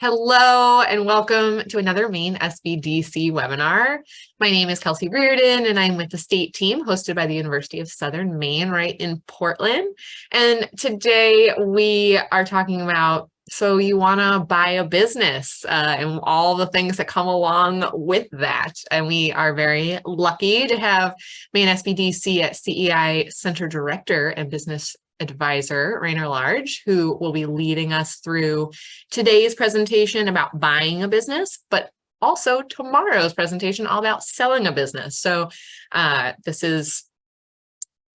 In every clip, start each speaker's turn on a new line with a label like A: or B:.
A: Hello and welcome to another Maine SBDC webinar. My name is Kelsey Reardon and I'm with the state team hosted by the University of Southern Maine right in Portland. And today we are talking about, so you want to buy a business and all the things that come along with that. And we are very lucky to have Maine SBDC at CEI Center Director and Business Advisor, Raynor, who will be leading us through today's presentation about buying a business, but also tomorrow's presentation all about selling a business. So this is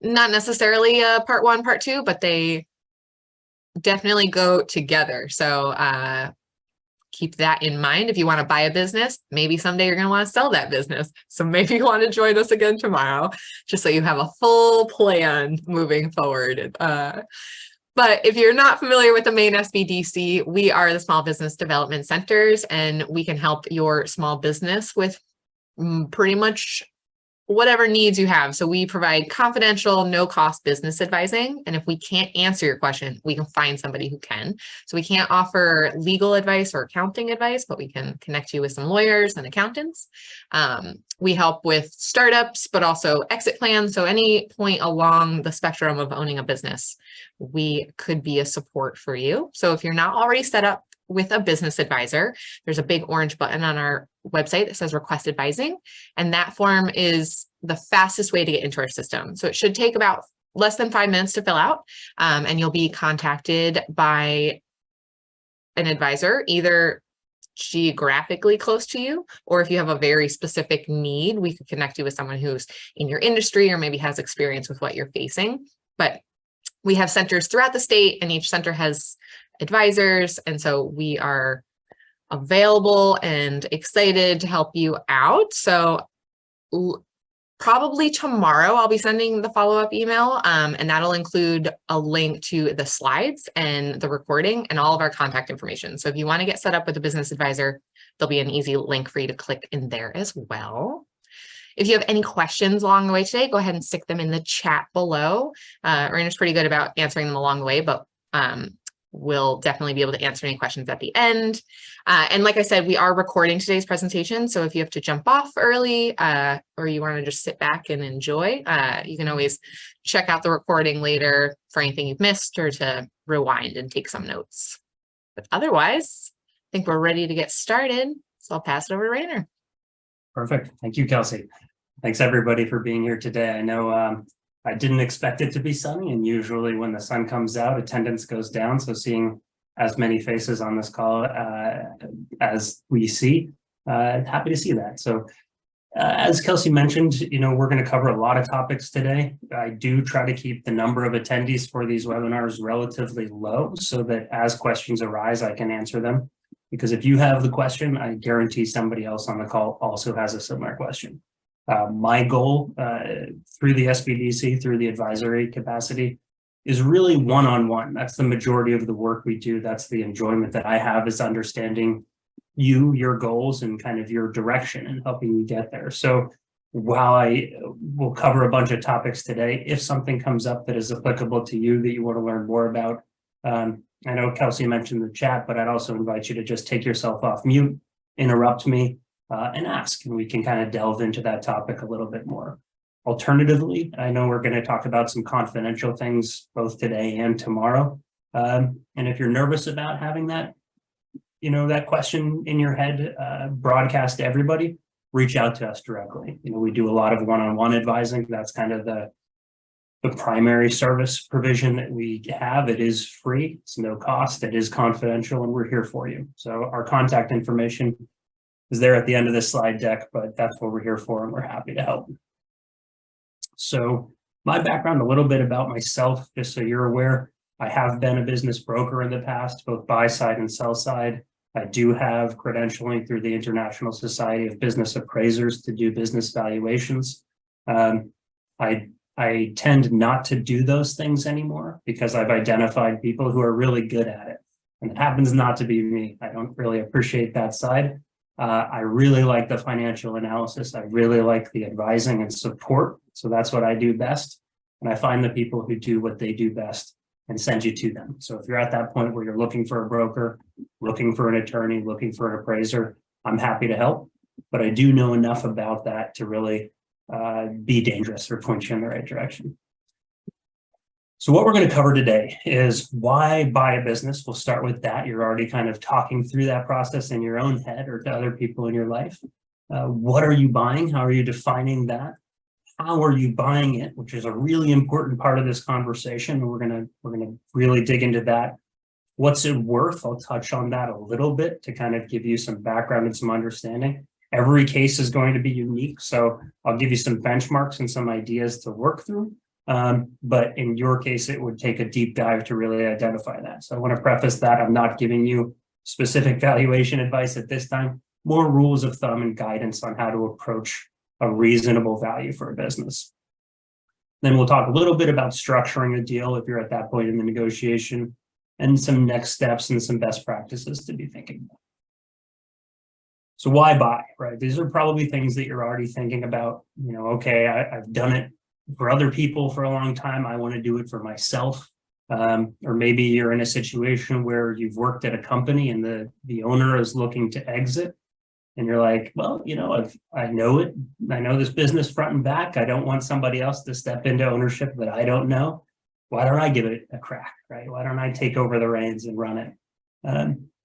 A: not necessarily a part one, part two, but they definitely go together. So keep that in mind. If you want to buy a business, maybe someday you're going to want to sell that business. So maybe you want to join us again tomorrow, just so you have a full plan moving forward. But if you're not familiar with the Maine SBDC, we are the Small Business Development Centers, and we can help your small business with pretty much whatever needs you have. So we provide confidential, no-cost business advising. And if we can't answer your question, we can find somebody who can. So we can't offer legal advice or accounting advice, but we can connect you with some lawyers and accountants. We help with startups, but also exit plans. So any point along the spectrum of owning a business, we could be a support for you. So if you're not already set up with a business advisor, there's a big orange button on our website that says request advising, and that form is the fastest way to get into our system. So it should take about less than 5 minutes to fill out, and you'll be contacted by an advisor, either geographically close to you, or if you have a very specific need, we could connect you with someone who's in your industry or maybe has experience with what you're facing. But we have centers throughout the state, and each center has advisors, and so we are available and excited to help you out. So probably tomorrow I'll be sending the follow-up email, and that'll include a link to the slides and the recording and all of our contact information. So if you want to get set up with a business advisor, there'll be an easy link for you to click in there as well. If you have any questions along the way today, go ahead and stick them in the chat below. Raynor's pretty good about answering them along the way, but we'll definitely be able to answer any questions at the end. And like I said, we are recording today's presentation. So if you have to jump off early or you want to just sit back and enjoy, you can always check out the recording later for anything you've missed or to rewind and take some notes. But otherwise, I think we're ready to get started. So I'll pass it over to Raynor.
B: Perfect. Thank you, Kelsey. Thanks everybody for being here today. I know I didn't expect it to be sunny, and usually when the sun comes out, attendance goes down. So seeing as many faces on this call as we see, happy to see that. So as Kelsey mentioned, we're going to cover a lot of topics today. I do try to keep the number of attendees for these webinars relatively low so that as questions arise, I can answer them. Because if you have the question, I guarantee somebody else on the call also has a similar question. My goal through the SBDC, through the advisory capacity, is really one-on-one. That's the majority of the work we do. That's the enjoyment that I have, is understanding you, your goals, and kind of your direction and helping you get there. So while I will cover a bunch of topics today, if something comes up that is applicable to you that you want to learn more about, I know Kelsey mentioned the chat, but I'd also invite you to just take yourself off mute, interrupt me, and ask, and we can kind of delve into that topic a little bit more. Alternatively, I know we're going to talk about some confidential things both today and tomorrow. And if you're nervous about having that, that question in your head broadcast to everybody, reach out to us directly. We do a lot of one-on-one advising. That's kind of the primary service provision that we have. It is free, it's no cost, it is confidential, and we're here for you. So our contact information is there at the end of this slide deck, but that's what we're here for, and we're happy to help. So my background, a little bit about myself, just so you're aware, I have been a business broker in the past, both buy side and sell side. I do have credentialing through the International Society of Business Appraisers to do business valuations. I tend not to do those things anymore because I've identified people who are really good at it. And it happens not to be me. I don't really appreciate that side. I really like the financial analysis. I really like the advising and support. So that's what I do best. And I find the people who do what they do best and send you to them. So if you're at that point where you're looking for a broker, looking for an attorney, looking for an appraiser, I'm happy to help. But I do know enough about that to really be dangerous or point you in the right direction. So what we're going to cover today is why buy a business. We'll start with that. You're already kind of talking through that process in your own head or to other people in your life. What are you buying? How are you defining that? How are you buying it? Which is a really important part of this conversation. We're gonna really dig into that. What's it worth? I'll touch on that a little bit to kind of give you some background and some understanding. Every case is going to be unique, so I'll give you some benchmarks and some ideas to work through. But in your case, it would take a deep dive to really identify that. So I want to preface that I'm not giving you specific valuation advice at this time, more rules of thumb and guidance on how to approach a reasonable value for a business. Then we'll talk a little bit about structuring a deal if you're at that point in the negotiation, and some next steps and some best practices to be thinking about. So why buy, right? These are probably things that you're already thinking about. You know, okay, I've done it for other people for a long time. I want to do it for myself. Or maybe you're in a situation where you've worked at a company and the owner is looking to exit. And you're like, well, you know, I know it. I know this business front and back. I don't want somebody else to step into ownership that I don't know. Why don't I give it a crack, right? Why don't I take over the reins and run it?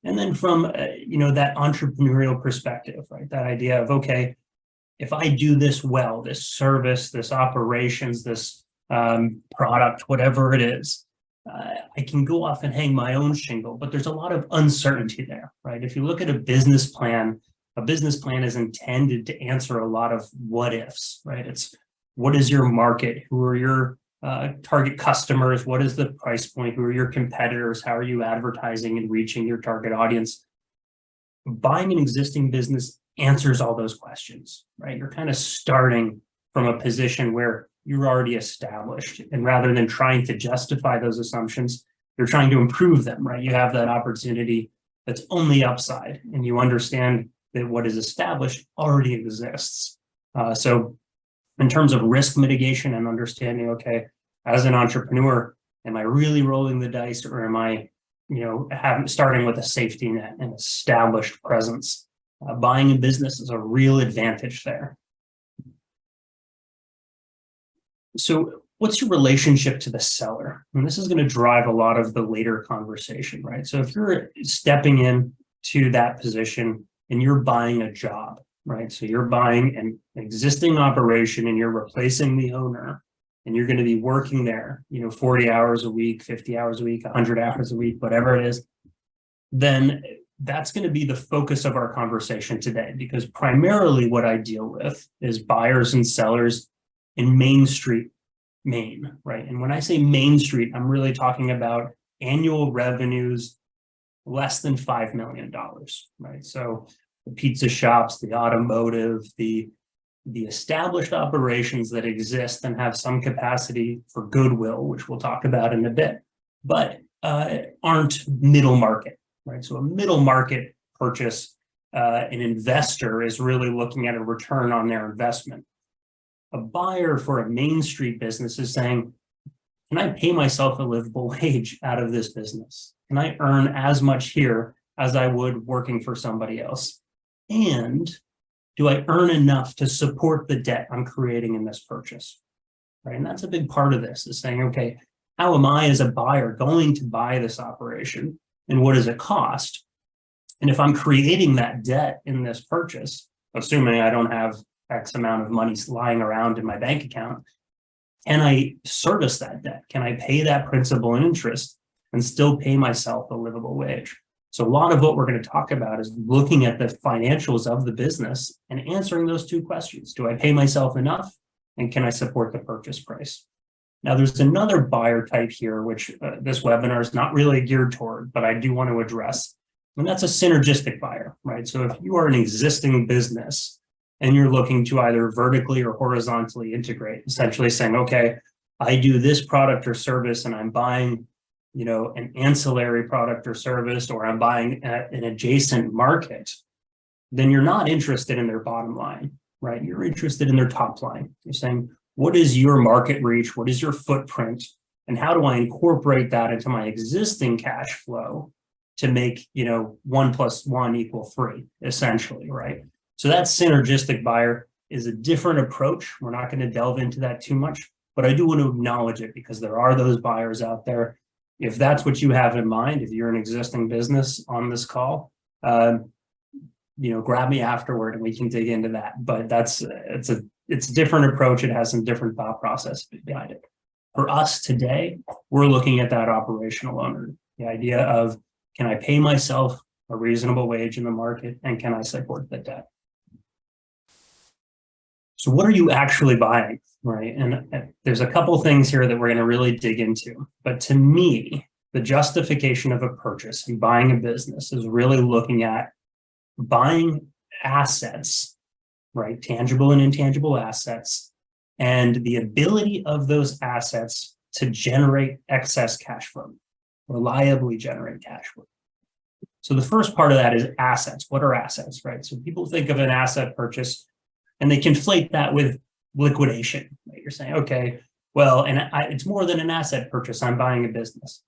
B: And then from, you know, that entrepreneurial perspective, right? That idea of, okay, if I do this well, this service, this operations, this product, whatever it is, I can go off and hang my own shingle, but there's a lot of uncertainty there, right? If you look at a business plan is intended to answer a lot of what ifs, right? It's what is your market? Who are your target customers? What is the price point? Who are your competitors? How are you advertising and reaching your target audience? Buying an existing business answers all those questions, right? You're kind of starting from a position where you're already established. And rather than trying to justify those assumptions, you're trying to improve them, right? You have that opportunity that's only upside, and you understand that what is established already exists. So in terms of risk mitigation and understanding, okay, as an entrepreneur, am I really rolling the dice, or am I, you know, starting with a safety net and established presence? Buying a business is a real advantage there. So what's your relationship to the seller? And this is going to drive a lot of the later conversation, right? So if you're stepping in to that position and you're buying a job, right? So you're buying an existing operation and you're replacing the owner, and you're going to be working there, you know, 40 hours a week, 50 hours a week, 100 hours a week, whatever it is, then that's going to be the focus of our conversation today, because primarily what I deal with is buyers and sellers in Main Street, Maine, right? And when I say Main Street, I'm really talking about annual revenues less than $5 million, right? So the pizza shops, the automotive, the established operations that exist and have some capacity for goodwill, which we'll talk about in a bit, but aren't middle market, right? So a middle market purchase, an investor is really looking at a return on their investment. A buyer for a Main Street business is saying, can I pay myself a livable wage out of this business? Can I earn as much here as I would working for somebody else? And do I earn enough to support the debt I'm creating in this purchase? Right. And that's a big part of this, is saying, okay, how am I as a buyer going to buy this operation, and what does it cost? And if I'm creating that debt in this purchase, assuming I don't have X amount of money lying around in my bank account, can I service that debt? Can I pay that principal and interest and still pay myself a livable wage? So a lot of what we're going to talk about is looking at the financials of the business and answering those two questions. Do I pay myself enough? And can I support the purchase price? Now, there's another buyer type here, which this webinar is not really geared toward, but I do want to address. And that's a synergistic buyer, right? So if you are an existing business and you're looking to either vertically or horizontally integrate, essentially saying, okay, I do this product or service and I'm buying, you know, an ancillary product or service, or I'm buying an adjacent market, then you're not interested in their bottom line, right? You're interested in their top line. You're saying, what is your market reach? What is your footprint? And how do I incorporate that into my existing cash flow to make, 1 + 1 = 3, essentially, right? So that synergistic buyer is a different approach. We're not going to delve into that too much, but I do want to acknowledge it because there are those buyers out there. If that's what you have in mind, if you're an existing business on this call, grab me afterward and we can dig into that. But it's a different approach. It has some different thought process behind it. For us today, we're looking at that operational owner, the idea of, can I pay myself a reasonable wage in the market, and can I support the debt? So what are you actually buying, right? And there's a couple things here that we're going to really dig into. But to me, the justification of a purchase and buying a business is really looking at buying assets, right? Tangible and intangible assets, and the ability of those assets to generate excess cash flow, reliably generate cash flow. So the first part of that is assets. What are assets, right? So people think of an asset purchase and they conflate that with liquidation. Right? You're saying, okay, well, it's more than an asset purchase. I'm buying a business.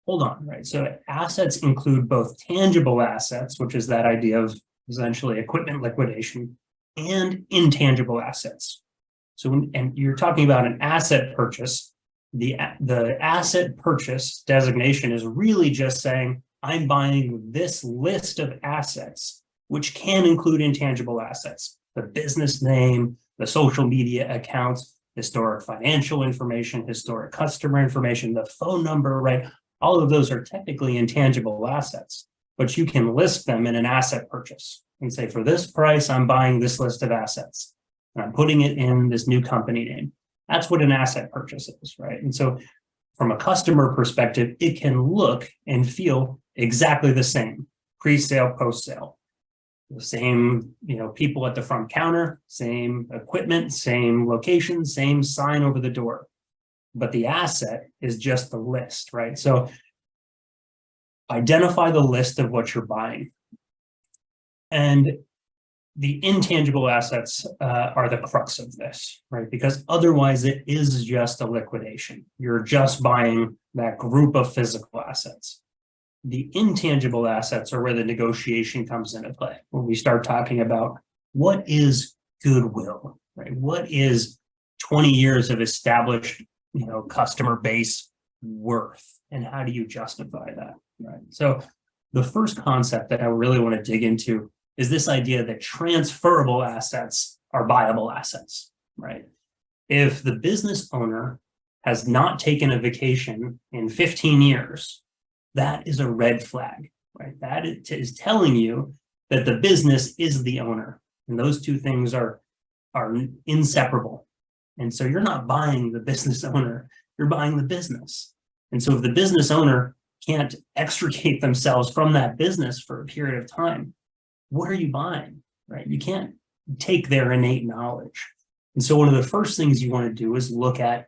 B: Hold on, right? So assets include both tangible assets, which is that idea of essentially equipment liquidation, and intangible assets. So and you're talking about an asset purchase, the asset purchase designation is really just saying, I'm buying this list of assets, which can include intangible assets, the business name, the social media accounts, historic financial information, historic customer information, the phone number, right? All of those are technically intangible assets, but you can list them in an asset purchase and say, for this price, I'm buying this list of assets and I'm putting it in this new company name. That's what an asset purchase is, right? And so from a customer perspective, it can look and feel exactly the same, pre-sale, post-sale. The same, people at the front counter, same equipment, same location, same sign over the door. But the asset is just the list, right? So identify the list of what you're buying. And the intangible assets are the crux of this, right? Because otherwise it is just a liquidation. You're just buying that group of physical assets. The intangible assets are where the negotiation comes into play, when we start talking about what is goodwill, right? What is 20 years of established, customer base worth, and how do you justify that, right? So the first concept that I really want to dig into is this idea that transferable assets are buyable assets, right? If the business owner has not taken a vacation in 15 years, that is a red flag, right? That is telling you that the business is the owner, and those two things are inseparable. And so you're not buying the business owner, you're buying the business. And so if the business owner can't extricate themselves from that business for a period of time, what are you buying, right? You can't take their innate knowledge. And so one of the first things you want to do is look at,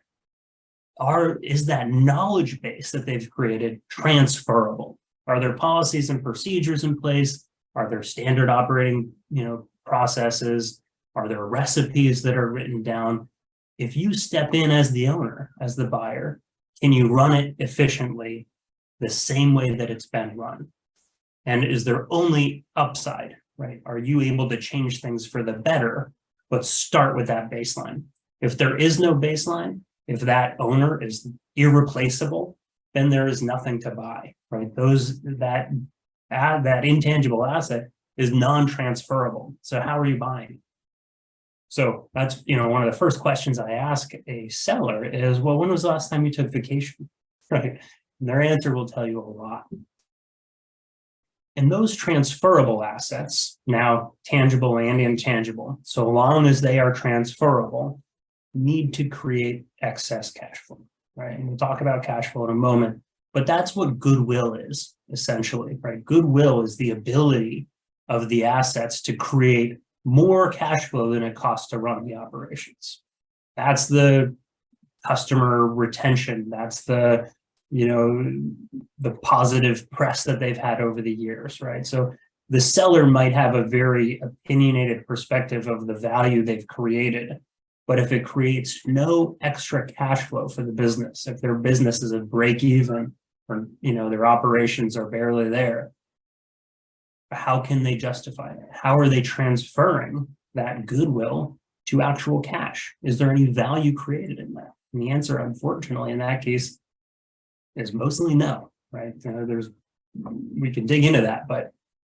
B: is that knowledge base that they've created transferable? Are there policies and procedures in place? Are there standard operating, processes? Are there recipes that are written down? If you step in as the owner, as the buyer, can you run it efficiently the same way that it's been run? And is there only upside, right? Are you able to change things for the better, but start with that baseline? If there is no baseline, if that owner is irreplaceable, then there is nothing to buy, right? That intangible asset is non-transferable. So how are you buying? So that's, one of the first questions I ask a seller is, well, when was the last time you took vacation, right? And their answer will tell you a lot. And those transferable assets, now tangible and intangible, so long as they are transferable, need to create excess cash flow, right? And we'll talk about cash flow in a moment, but that's what goodwill is, essentially, right? Goodwill is the ability of the assets to create more cash flow than it costs to run the operations. That's the customer retention. That's the positive press that they've had over the years, right? So the seller might have a very opinionated perspective of the value they've created, But if it creates no extra cash flow for the business, if their business is a break even, or their operations are barely there, how can they justify it? How are they transferring that goodwill to actual cash? Is there any value created in that? And the answer, unfortunately, in that case, is mostly no, right? We can dig into that, but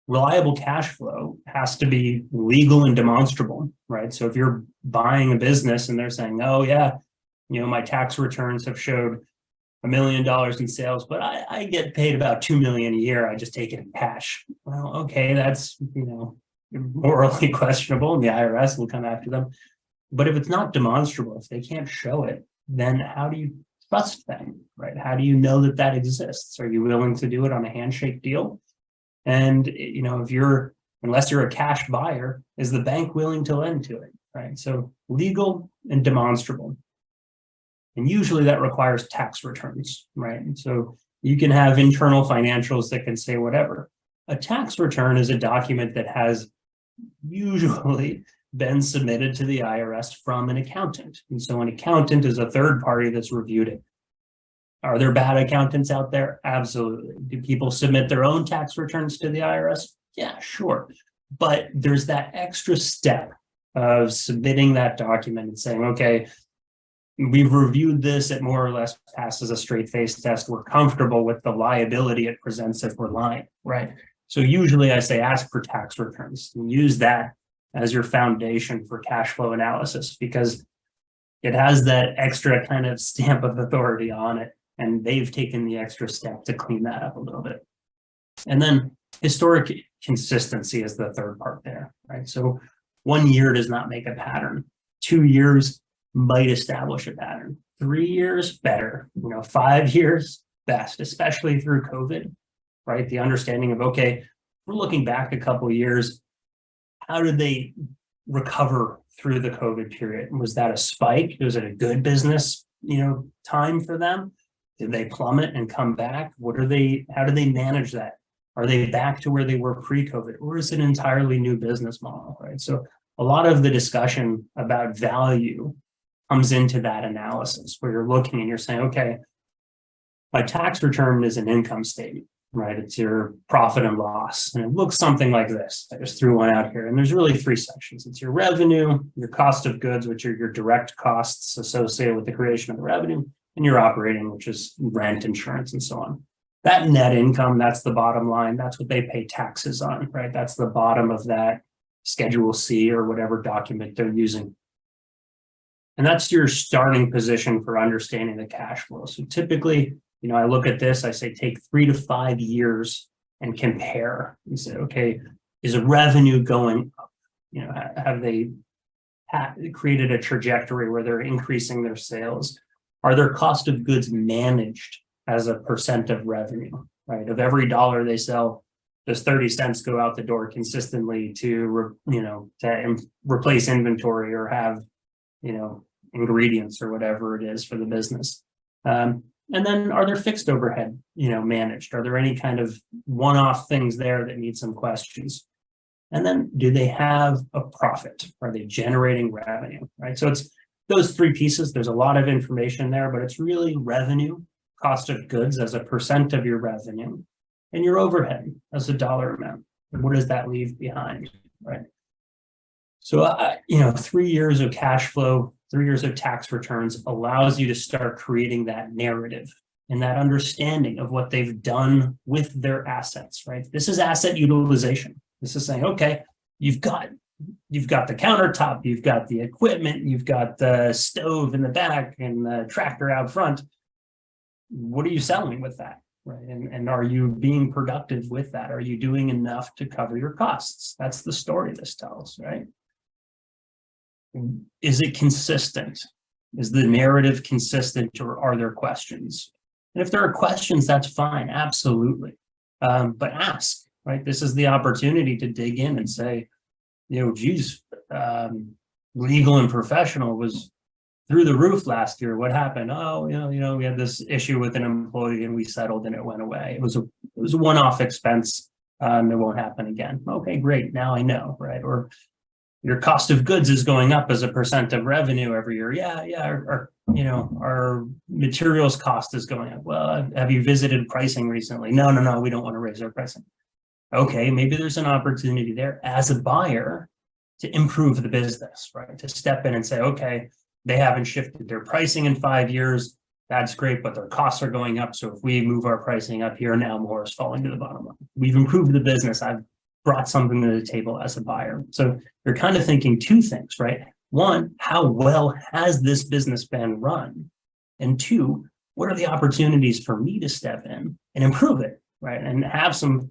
B: reliable cash flow has to be legal and demonstrable, right? So if you're buying a business and they're saying, oh yeah, my tax returns have showed $1 million in sales, but I get paid about 2 million a year. I just take it in cash. Well, okay, that's, morally questionable, and the IRS will come after them. But if it's not demonstrable, if they can't show it, then how do you trust them, right? How do you know that that exists? Are you willing to do it on a handshake deal? And, unless you're a cash buyer, is the bank willing to lend to it, right? So legal and demonstrable. And usually that requires tax returns, right? And so you can have internal financials that can say whatever. A tax return is a document that has usually been submitted to the IRS from an accountant. And so an accountant is a third party that's reviewed it. Are there bad accountants out there? Absolutely. Do people submit their own tax returns to the IRS? Yeah, sure. But there's that extra step of submitting that document and saying, okay, we've reviewed this, it more or less passes a straight face test. We're comfortable with the liability it presents if we're lying, right? So usually I say ask for tax returns and use that as your foundation for cash flow analysis, because it has that extra kind of stamp of authority on it. And they've taken the extra step to clean that up a little bit. And then historic consistency is the third part there, right? So 1 year does not make a pattern. 2 years might establish a pattern. 3 years, better. 5 years, best, especially through COVID, right? The understanding of, okay, we're looking back a couple of years. How did they recover through the COVID period? Was that a spike? Was it a good business, time for them? Did they plummet and come back? How do they manage that? Are they back to where they were pre-COVID, or is it an entirely new business model, right? So a lot of the discussion about value comes into that analysis where you're looking and you're saying, okay, my tax return is an income statement, right? It's your profit and loss. And it looks something like this. I just threw one out here. And there's really 3 sections. It's your revenue, your cost of goods, which are your direct costs associated with the creation of the revenue, and your operating, which is rent, insurance, and so on. That net income, that's the bottom line. That's what they pay taxes on, right? That's the bottom of that Schedule C or whatever document they're using. And that's your starting position for understanding the cash flow. So typically, I look at this, I say take 3 to 5 years and compare. You say, okay, is revenue going up? Have they created a trajectory where they're increasing their sales? Are their cost of goods managed as a percent of revenue, right? Of every dollar they sell, does 30 cents go out the door consistently to replace inventory or have, ingredients or whatever it is for the business? And then are there fixed overhead, managed? Are there any kind of one-off things there that need some questions? And then do they have a profit? Are they generating revenue, right? So it's those 3 pieces. There's a lot of information there, but it's really revenue, cost of goods as a percent of your revenue, and your overhead as a dollar amount. And what does that leave behind, right? So, 3 years of cash flow, 3 years of tax returns allows you to start creating that narrative and that understanding of what they've done with their assets, right? This is asset utilization. This is saying, okay, you've got the countertop, you've got the equipment, you've got the stove in the back and the tractor out front. What are you selling with that, right? And are you being productive with that? Are you doing enough to cover your costs? That's the story this tells, right? Is it consistent? Is the narrative consistent, or are there questions? And if there are questions, that's fine, absolutely. But ask, right? This is the opportunity to dig in and say, geez, legal and professional was through the roof last year. What happened? Oh, we had this issue with an employee and we settled and it went away. It was a one-off expense. It won't happen again. Okay, great. Now I know, right? Or Your cost of goods is going up as a percent of revenue every year. Our materials cost is going up. Well, have you visited pricing recently? No, we don't want to raise our pricing. Okay, maybe there's an opportunity there as a buyer to improve the business, right? To step in and say, okay, they haven't shifted their pricing in 5 years. That's great, but their costs are going up. So if we move our pricing up here, now more is falling to the bottom line. We've improved the business. I've brought something to the table as a buyer. So you're kind of thinking two things, right? One, how well has this business been run? And two, what are the opportunities for me to step in and improve it, right? And have some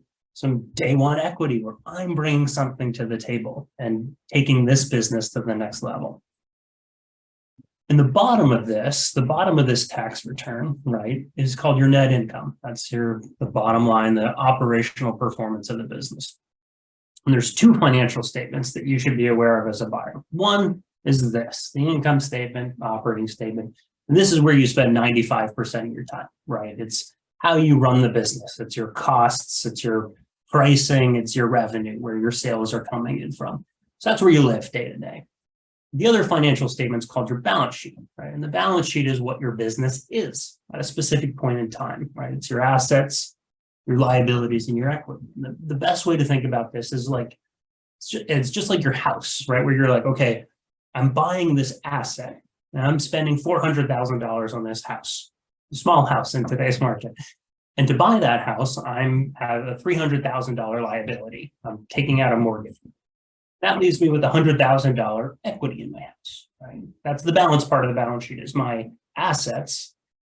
B: day one equity where I'm bringing something to the table and taking this business to the next level. And the bottom of this tax return, right, is called your net income. That's the bottom line, the operational performance of the business. And there's two financial statements that you should be aware of as a buyer. One is this, the income statement, operating statement. And this is where you spend 95% of your time, right? It's how you run the business. It's your costs, it's your pricing, it's your revenue, where your sales are coming in from. So that's where you live day to day. The other financial statement is called your balance sheet, right? And the balance sheet is what your business is at a specific point in time, right? It's your assets, your liabilities, and your equity. And the best way to think about this is like, it's just like your house, right? Where you're like, okay, I'm buying this asset and I'm spending $400,000 on this house, a small house in today's market. And to buy that house, I have a $300,000 liability. I'm taking out a mortgage. That leaves me with $100,000 equity in my house, right? That's the balance part of the balance sheet, is my assets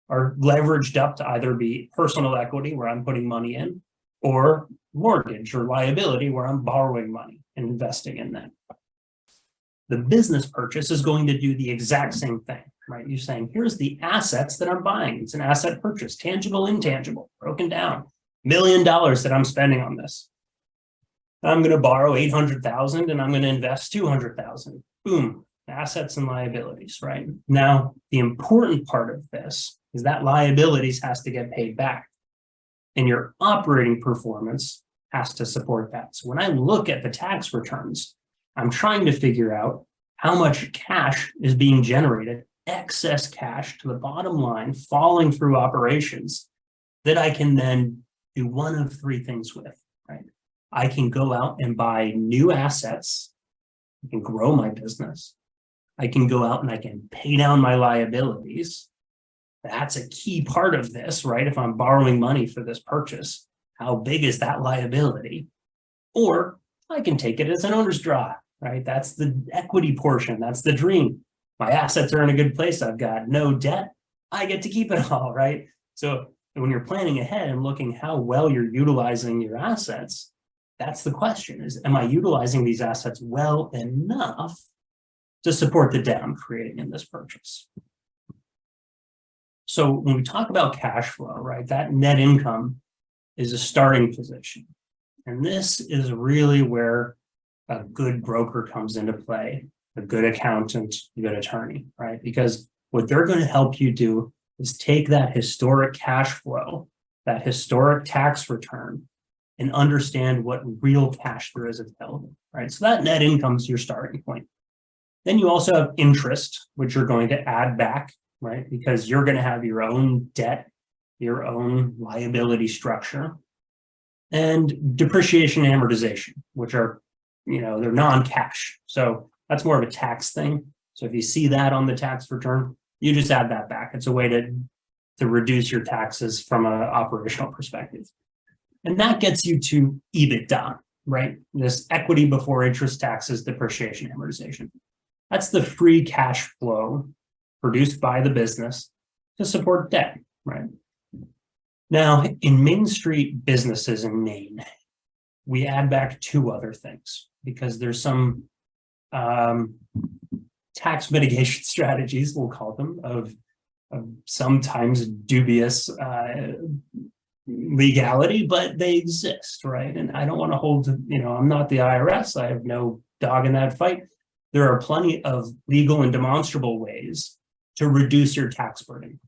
B: are leveraged up to either be personal equity, where I'm putting money in, or mortgage or liability, where I'm borrowing money and investing in that. The business purchase is going to do the exact same thing, right? You're saying, here's the assets that I'm buying. It's an asset purchase, tangible, intangible, broken down. $1 million that I'm spending on this. I'm going to borrow 800,000 and I'm going to invest 200,000. Boom, assets and liabilities, right? Now, the important part of this is that liabilities has to get paid back, and your operating performance has to support that. So when I look at the tax returns, I'm trying to figure out how much cash is being generated, excess cash to the bottom line, falling through operations that I can then do one of three things with, right? I can go out and buy new assets. I can grow my business. I can go out and I can pay down my liabilities. That's a key part of this, right? If I'm borrowing money for this purchase, how big is that liability? Or I can take it as an owner's draw, right? That's the equity portion. That's the dream. My assets are in a good place. I've got no debt. I get to keep it all, right? So when you're planning ahead and looking how well you're utilizing your assets, that's the question, is, am I utilizing these assets well enough to support the debt I'm creating in this purchase? So when we talk about cash flow, right, that net income is a starting position. And this is really where a good broker comes into play, a good accountant, a good attorney, right? Because what they're going to help you do is take that historic cash flow, that historic tax return, and understand what real cash there is available, right? So that net income is your starting point. Then you also have interest, which you're going to add back, right? Because you're going to have your own debt, your own liability structure, and depreciation and amortization, which are, they're non-cash. So that's more of a tax thing. So if you see that on the tax return, you just add that back. It's a way to reduce your taxes from an operational perspective. And that gets you to EBITDA, right? This equity before interest, taxes, depreciation, amortization. That's the free cash flow produced by the business to support debt, right? Now, in Main Street businesses in Maine, we add back two other things because there's some tax mitigation strategies, we'll call them, of sometimes dubious legality, but they exist, right? And I don't want to hold, I'm not the IRS. I have no dog in that fight. There are plenty of legal and demonstrable ways to reduce your tax burden,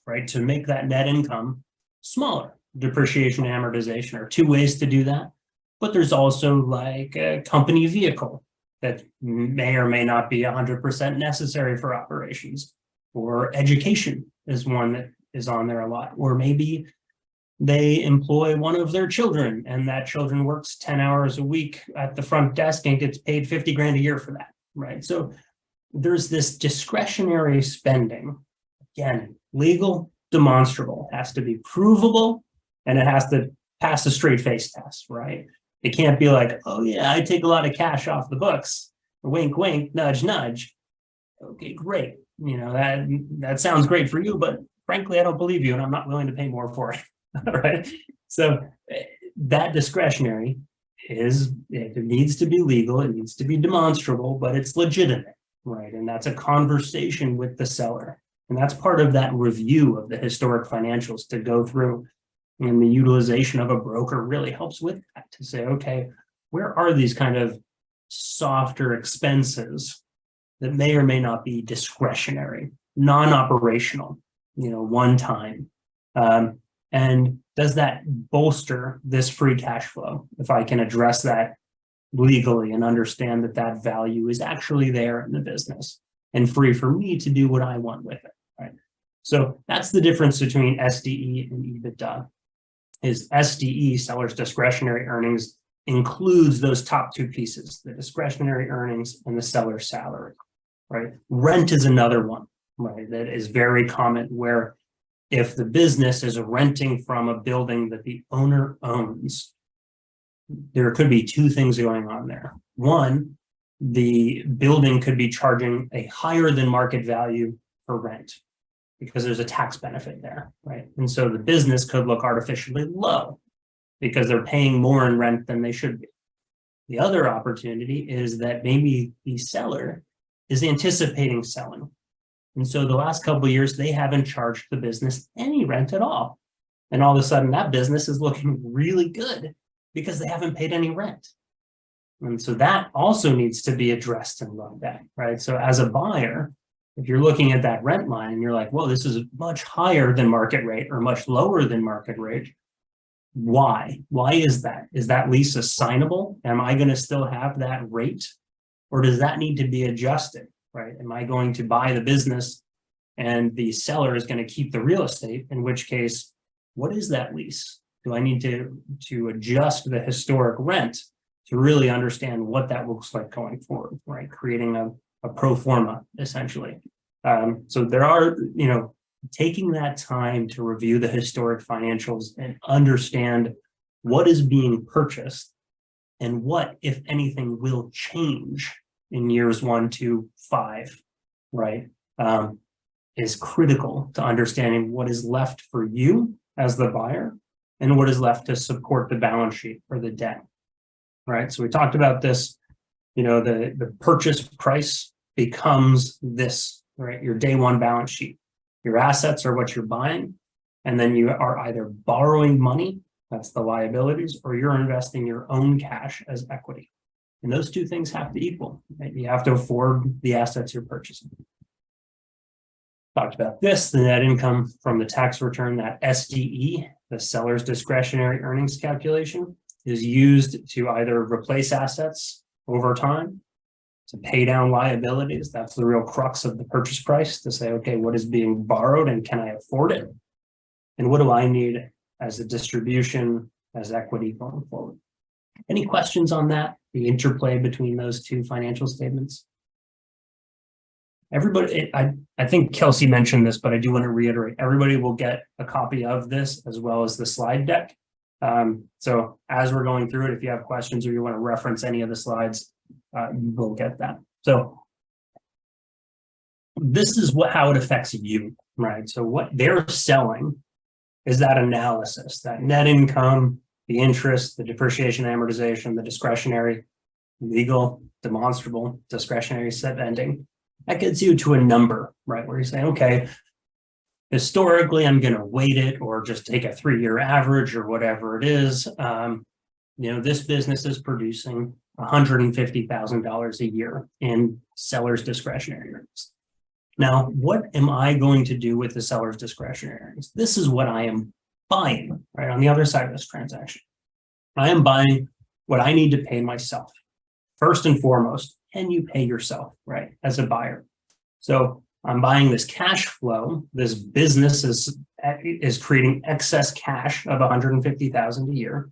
B: right? To make that net income smaller. Depreciation and amortization are two ways to do that. But there's also like a company vehicle, that may or may not be 100% necessary for operations. Or education is one that is on there a lot. Or maybe they employ one of their children and that children works 10 hours a week at the front desk and gets paid 50 grand a year for that, right? So there's this discretionary spending. Again, legal, demonstrable, has to be provable, and it has to pass a straight face test, right? It can't be like, oh yeah, I take a lot of cash off the books. Wink, wink, nudge, nudge. Okay, great. You know, that sounds great for you, but frankly, I don't believe you and I'm not willing to pay more for it. Right? So that discretionary it needs to be legal, it needs to be demonstrable, but it's legitimate, right? And that's a conversation with the seller. And that's part of that review of the historic financials to go through. And the utilization of a broker really helps with that, to say, okay, where are these kind of softer expenses that may or may not be discretionary, non-operational, one time? And does that bolster this free cash flow? If I can address that legally and understand that that value is actually there in the business and free for me to do what I want with it, right? So that's the difference between SDE and EBITDA. Is SDE, seller's discretionary earnings, includes those top two pieces, the discretionary earnings and the seller's salary, right? Rent is another one, right? That is very common, where if the business is renting from a building that the owner owns, there could be two things going on there. One, the building could be charging a higher than market value for rent because there's a tax benefit there, right? And so the business could look artificially low because they're paying more in rent than they should be. The other opportunity is that maybe the seller is anticipating selling. And so the last couple of years, they haven't charged the business any rent at all. And all of a sudden that business is looking really good because they haven't paid any rent. And so that also needs to be addressed and looked at, right? So as a buyer, if you're looking at that rent line and you're like, well, this is much higher than market rate or much lower than market rate. Why? Why is that? Is that lease assignable? Am I going to still have that rate? Or does that need to be adjusted, right? Am I going to buy the business and the seller is going to keep the real estate? In which case, what is that lease? Do I need to adjust the historic rent to really understand what that looks like going forward, right? Creating a pro forma, essentially. So there are, taking that time to review the historic financials and understand what is being purchased and what, if anything, will change in years 1 to 5, right? Is critical to understanding what is left for you as the buyer and what is left to support the balance sheet or the debt, right? So we talked about this, the purchase price becomes this, right? Your day one balance sheet. Your assets are what you're buying, and then you are either borrowing money, that's the liabilities, or you're investing your own cash as equity. And those two things have to equal, right? You have to afford the assets you're purchasing. Talked about this, the net income from the tax return, that SDE, the seller's discretionary earnings calculation, is used to either replace assets over time, to pay down liabilities. That's the real crux of the purchase price, to say, okay, what is being borrowed and can I afford it? And what do I need as a distribution, as equity going forward? Any questions on that? The interplay between those two financial statements? Everybody, I think Kelsey mentioned this, but I do want to reiterate, everybody will get a copy of this as well as the slide deck. So as we're going through it, if you have questions or you want to reference any of the slides, you will get that. So this is how it affects you, right? So what they're selling is that analysis, that net income, the interest, the depreciation, amortization, the discretionary, legal, demonstrable, discretionary spending. That gets you to a number, right? Where you say, okay, historically, I'm going to weight it or just take a 3-year average or whatever it is. This business is producing $150,000 a year in seller's discretionary earnings. Now, what am I going to do with the seller's discretionary earnings? This is what I am buying, right? On the other side of this transaction, I am buying what I need to pay myself. First and foremost, can you pay yourself, right, as a buyer? So I'm buying this cash flow. This business is creating excess cash of $150,000 a year.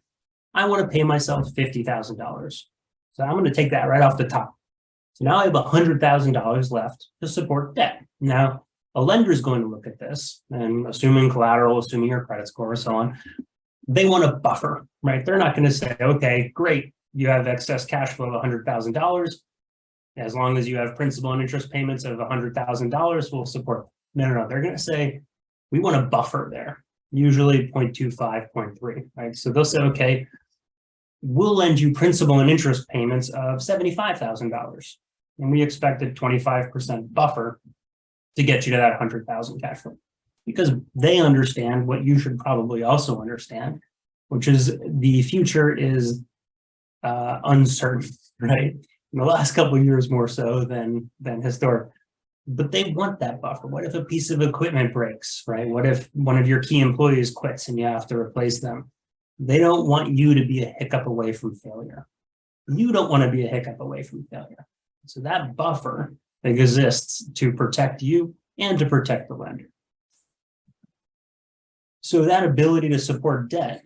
B: I want to pay myself $50,000. So I'm going to take that right off the top. So now I have $100,000 left to support debt. Now, a lender is going to look at this, and assuming collateral, assuming your credit score, and so on, they want a buffer, right? They're not going to say, okay, great, you have excess cash flow of $100,000. As long as you have principal and interest payments of $100,000, we'll support. No. They're going to say, we want a buffer there, usually 0.25, 0.3, right? So they'll say, okay, we'll lend you principal and interest payments of $75,000. And we expect a 25% buffer to get you to that 100,000 cash flow, because they understand what you should probably also understand, which is the future is uncertain, right? In the last couple of years more so than historic, but they want that buffer. What if a piece of equipment breaks, right? What if one of your key employees quits and you have to replace them? They don't want you to be a hiccup away from failure. You don't want to be a hiccup away from failure. So that buffer exists to protect you and to protect the lender. So that ability to support debt,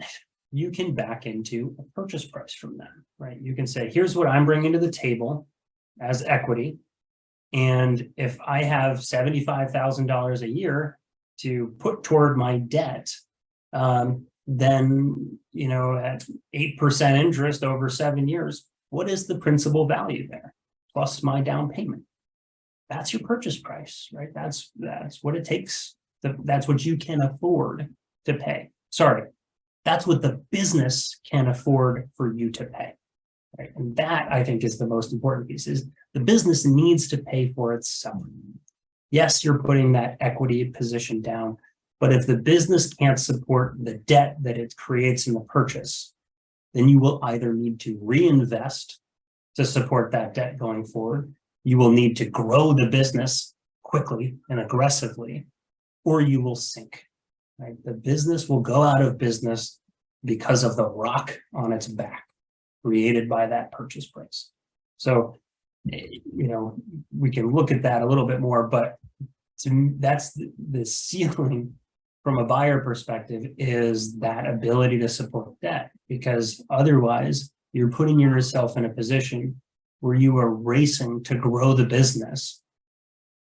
B: you can back into a purchase price from them, right? You can say, here's what I'm bringing to the table as equity. And if I have $75,000 a year to put toward my debt, then, you know, at 8% interest over 7 years, what is the principal value there? Plus my down payment. That's your purchase price, right? That's what it takes. That's what you can afford to pay. Sorry, that's what the business can afford for you to pay, right? And that, I think, is the most important piece, is the business needs to pay for itself. Yes, you're putting that equity position down, but if the business can't support the debt that it creates in the purchase, then you will either need to reinvest to support that debt going forward. You will need to grow the business quickly and aggressively, or you will sink. Right? The business will go out of business because of the rock on its back created by that purchase price. So, you know, we can look at that a little bit more, but to me, that's the ceiling from a buyer perspective, is that ability to support debt, because otherwise you're putting yourself in a position where you are racing to grow the business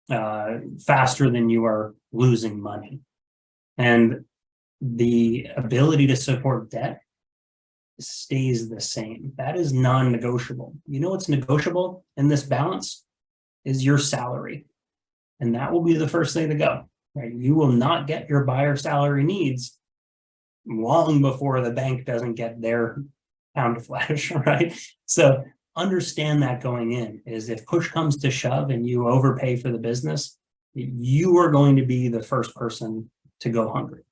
B: faster than you are losing money. And the ability to support debt stays the same. That is non-negotiable. You know what's negotiable in this balance is your salary. And that will be the first thing to go, right? You will not get your buyer salary needs long before the bank doesn't get their pound of flesh, right? So understand that going in, is if push comes to shove and you overpay for the business, you are going to be the first person to go hungry.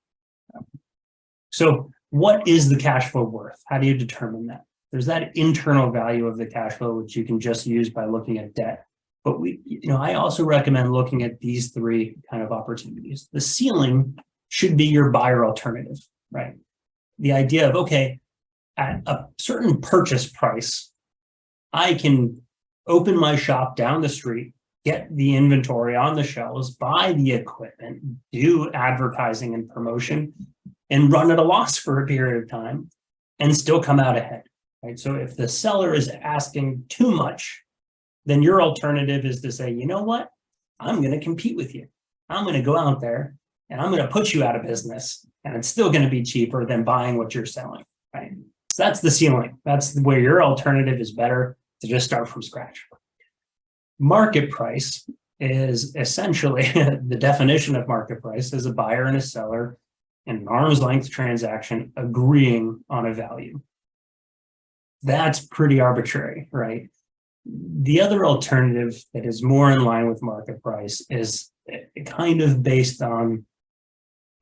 B: So what is the cash flow worth? How do you determine that? There's that internal value of the cash flow, which you can just use by looking at debt. But I also recommend looking at these three kind of opportunities. The ceiling should be your buyer alternative, right? The idea of, okay, at a certain purchase price, I can open my shop down the street, get the inventory on the shelves, buy the equipment, do advertising and promotion, and run at a loss for a period of time and still come out ahead, right? So if the seller is asking too much, then your alternative is to say, you know what? I'm going to compete with you. I'm going to go out there and I'm going to put you out of business, and it's still going to be cheaper than buying what you're selling, right? So that's the ceiling. That's where your alternative is better to just start from scratch. Market price is essentially the definition of market price is a buyer and a seller in an arm's length transaction agreeing on a value. That's pretty arbitrary, right? The other alternative that is more in line with market price is kind of based on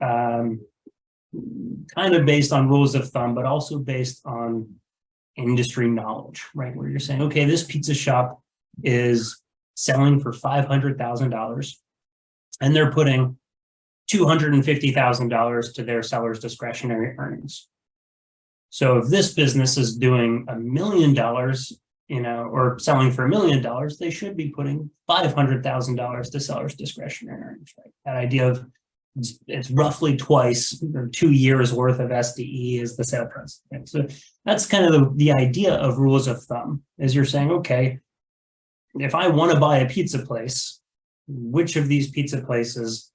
B: rules of thumb, but also based on industry knowledge, right? Where you're saying, okay, this pizza shop is selling for $500,000 and they're putting $250,000 to their seller's discretionary earnings. So if this business is doing $1 million or selling for $1 million, they should be putting $500,000 to seller's discretionary earnings, right? That idea of it's roughly twice or 2 years worth of SDE is the sale price. Right? So that's kind of the idea of rules of thumb, is you're saying, okay, if I want to buy a pizza place, which of these pizza places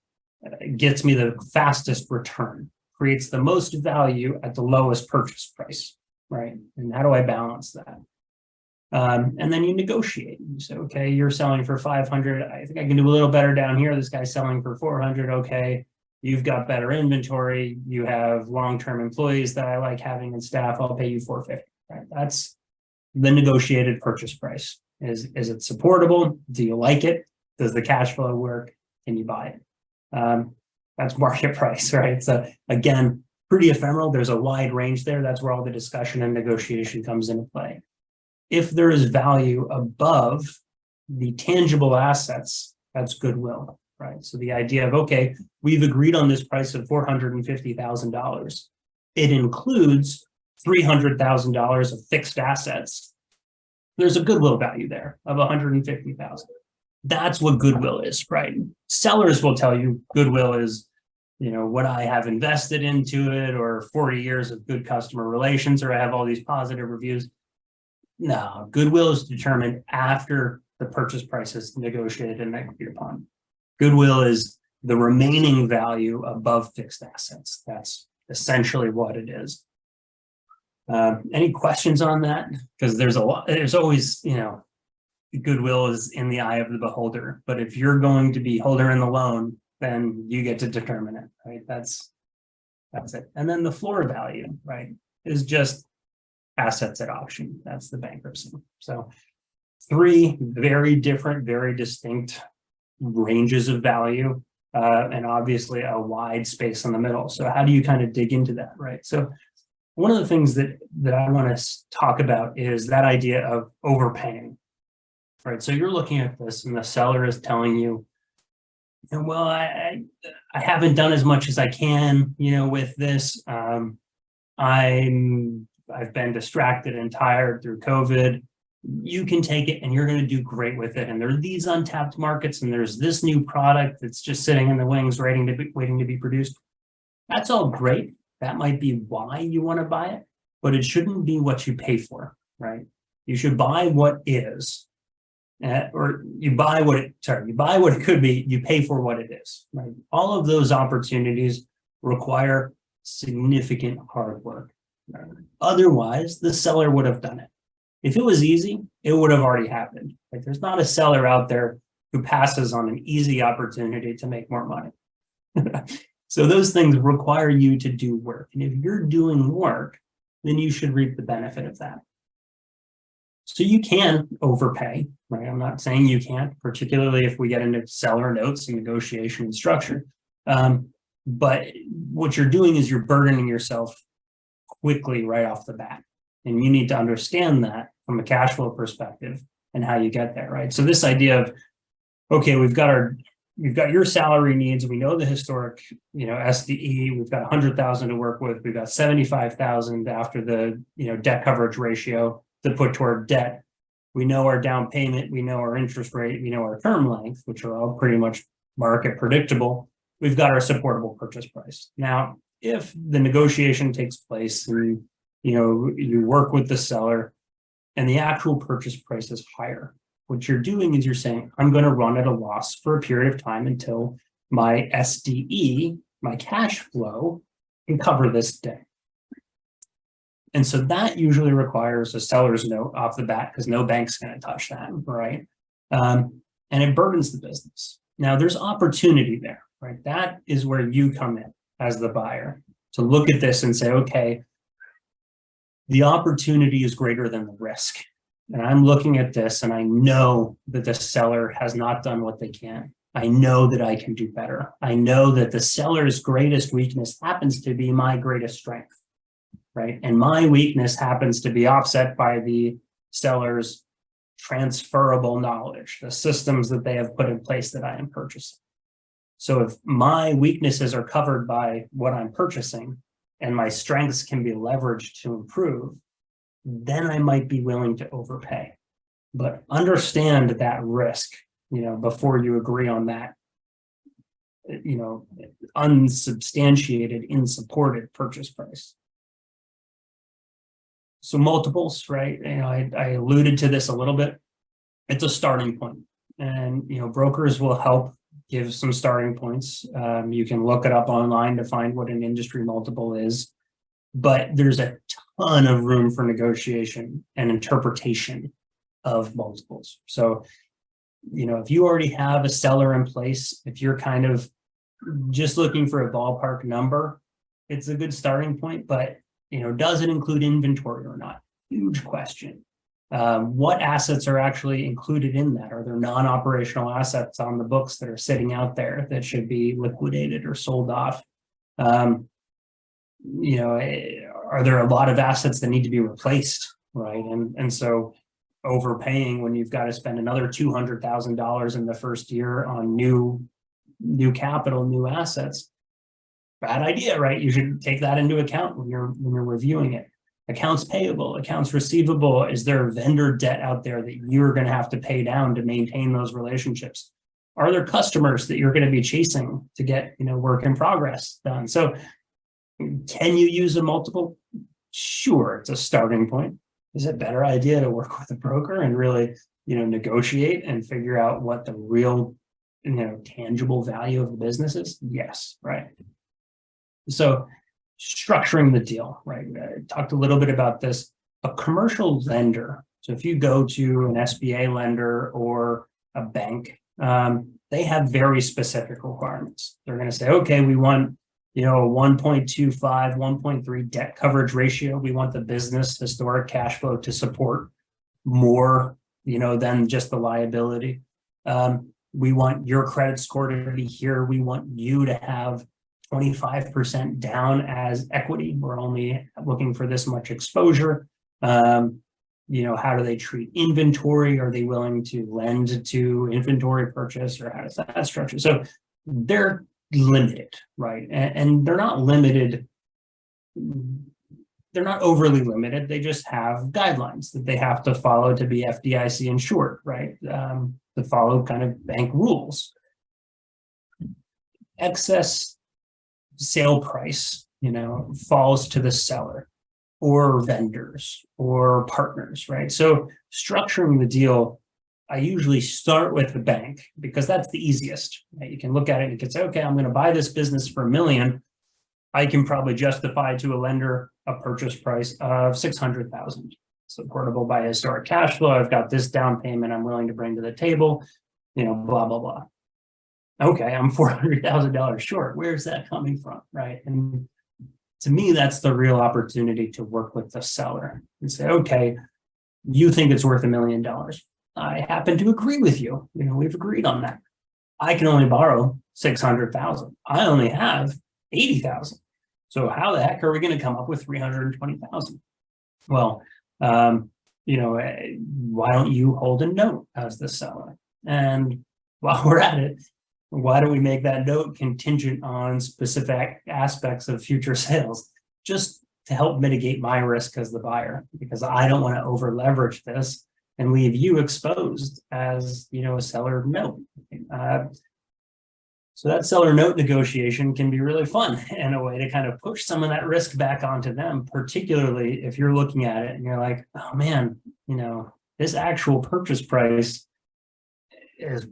B: gets me the fastest return, creates the most value at the lowest purchase price, right? And how do I balance that? And then you negotiate. You say, okay, you're selling for 500. I think I can do a little better down here. This guy's selling for 400. Okay, you've got better inventory. You have long-term employees that I like having in staff. I'll pay you 450. Right? That's the negotiated purchase price. Is it supportable? Do you like it? Does the cash flow work? Can you buy it? That's market price, right? So again, pretty ephemeral. There's a wide range there. That's where all the discussion and negotiation comes into play. If there is value above the tangible assets, that's goodwill, right? So the idea of, okay, we've agreed on this price of $450,000. It includes $300,000 of fixed assets. There's a goodwill value there of $150,000. That's what goodwill is, right? Sellers will tell you goodwill is, what I have invested into it, or 40 years of good customer relations, or I have all these positive reviews. No, goodwill is determined after the purchase price is negotiated and agreed upon. Goodwill is the remaining value above fixed assets. That's essentially what it is. Any questions on that? Because there's always, goodwill is in the eye of the beholder. But if you're going to be holder in the loan, then you get to determine it, right? That's it. And then the floor value, right, is just assets at auction. That's the bankruptcy. So 3 very different, very distinct ranges of value, and obviously a wide space in the middle. So how do you kind of dig into that, right? So one of the things that I want to talk about is that idea of overpaying, right? So you're looking at this and the seller is telling you, well, I haven't done as much as I can, with this. I've been distracted and tired through COVID. You can take it and you're going to do great with it. And there are these untapped markets and there's this new product that's just sitting in the wings waiting to be produced. That's all great. That might be why you want to buy it, but it shouldn't be what you pay for, right? You should buy what is, or you buy what it could be, you pay for what it is, right? All of those opportunities require significant hard work. Otherwise, the seller would have done it. If it was easy, it would have already happened. Like, there's not a seller out there who passes on an easy opportunity to make more money. So those things require you to do work. And if you're doing work, then you should reap the benefit of that. So you can overpay, right? I'm not saying you can't, particularly if we get into seller notes and negotiation and structure. But what you're doing is you're burdening yourself quickly right off the bat. And you need to understand that from a cash flow perspective and how you get there, right? So this idea of, okay, we've got your salary needs. We know the historic, SDE. We've got 100,000 to work with. We've got 75,000 after the, debt coverage ratio to put toward debt. We know our down payment. We know our interest rate. We know our term length, which are all pretty much market predictable. We've got our supportable purchase price. Now, if the negotiation takes place and, you work with the seller and the actual purchase price is higher, what you're doing is you're saying, I'm going to run at a loss for a period of time until my SDE, my cash flow, can cover this debt. And so that usually requires a seller's note off the bat because no bank's going to touch that, right? And it burdens the business. Now, there's opportunity there, right? That is where you come in as the buyer to look at this and say, okay, the opportunity is greater than the risk. And I'm looking at this and I know that the seller has not done what they can. I know that I can do better. I know that the seller's greatest weakness happens to be my greatest strength, right? And my weakness happens to be offset by the seller's transferable knowledge, the systems that they have put in place that I am purchasing. So if my weaknesses are covered by what I'm purchasing and my strengths can be leveraged to improve, then I might be willing to overpay. but understand that risk, before you agree on that, unsubstantiated, unsupported purchase price. So multiples, right? I alluded to this a little bit. It's a starting point, and brokers will help give some starting points. You can look it up online to find what an industry multiple is, but there's a ton of room for negotiation and interpretation of multiples. So, if you already have a seller in place, if you're kind of just looking for a ballpark number, it's a good starting point. But does it include inventory or not? Huge question. What assets are actually included in that? Are there non-operational assets on the books that are sitting out there that should be liquidated or sold off? Are there a lot of assets that need to be replaced, right? And so overpaying when you've got to spend another $200,000 in the first year on new capital, new assets, bad idea, right? You should take that into account when you're reviewing it. Accounts payable, accounts receivable. Is there vendor debt out there that you're going to have to pay down to maintain those relationships? Are there customers that you're going to be chasing to get, work in progress done? So can you use a multiple? Sure, it's a starting point. Is it a better idea to work with a broker and really, negotiate and figure out what the real, tangible value of the business is? Yes, right. So structuring the deal, right? I talked a little bit about this. A commercial lender, so if you go to an SBA lender or a bank, they have very specific requirements. They're going to say, okay, we want, a 1.25, 1.3 debt coverage ratio. We want the business historic cash flow to support more, than just the liability. We want your credit score to be here. We want you to have 25% down as equity. We're only looking for this much exposure. How do they treat inventory? Are they willing to lend to inventory purchase, or how does that structure? So they're limited, right? And they're not limited. They're not overly limited. They just have guidelines that they have to follow to be FDIC insured, right? To follow kind of bank rules. Excess sale price, falls to the seller or vendors or partners, right? So structuring the deal, I usually start with the bank because that's the easiest, right? You can look at it and you can say, okay, I'm going to buy this business for $1 million. I can probably justify to a lender a purchase price of $600,000, supportable by historic cash flow. I've got this down payment I'm willing to bring to the table, blah, blah, blah. Okay, I'm $400,000 short. Where's that coming from, right? And to me, that's the real opportunity to work with the seller and say, okay, you think it's worth $1 million. I happen to agree with you. We've agreed on that. I can only borrow $600,000. I only have $80,000. So how the heck are we going to come up with $320,000? Well, why don't you hold a note as the seller? And while we're at it, why don't we make that note contingent on specific aspects of future sales, just to help mitigate my risk as the buyer, because I don't want to over leverage this and leave you exposed as, a seller note. So that seller note negotiation can be really fun and a way to kind of push some of that risk back onto them, particularly if you're looking at it and you're like, oh man, this actual purchase price is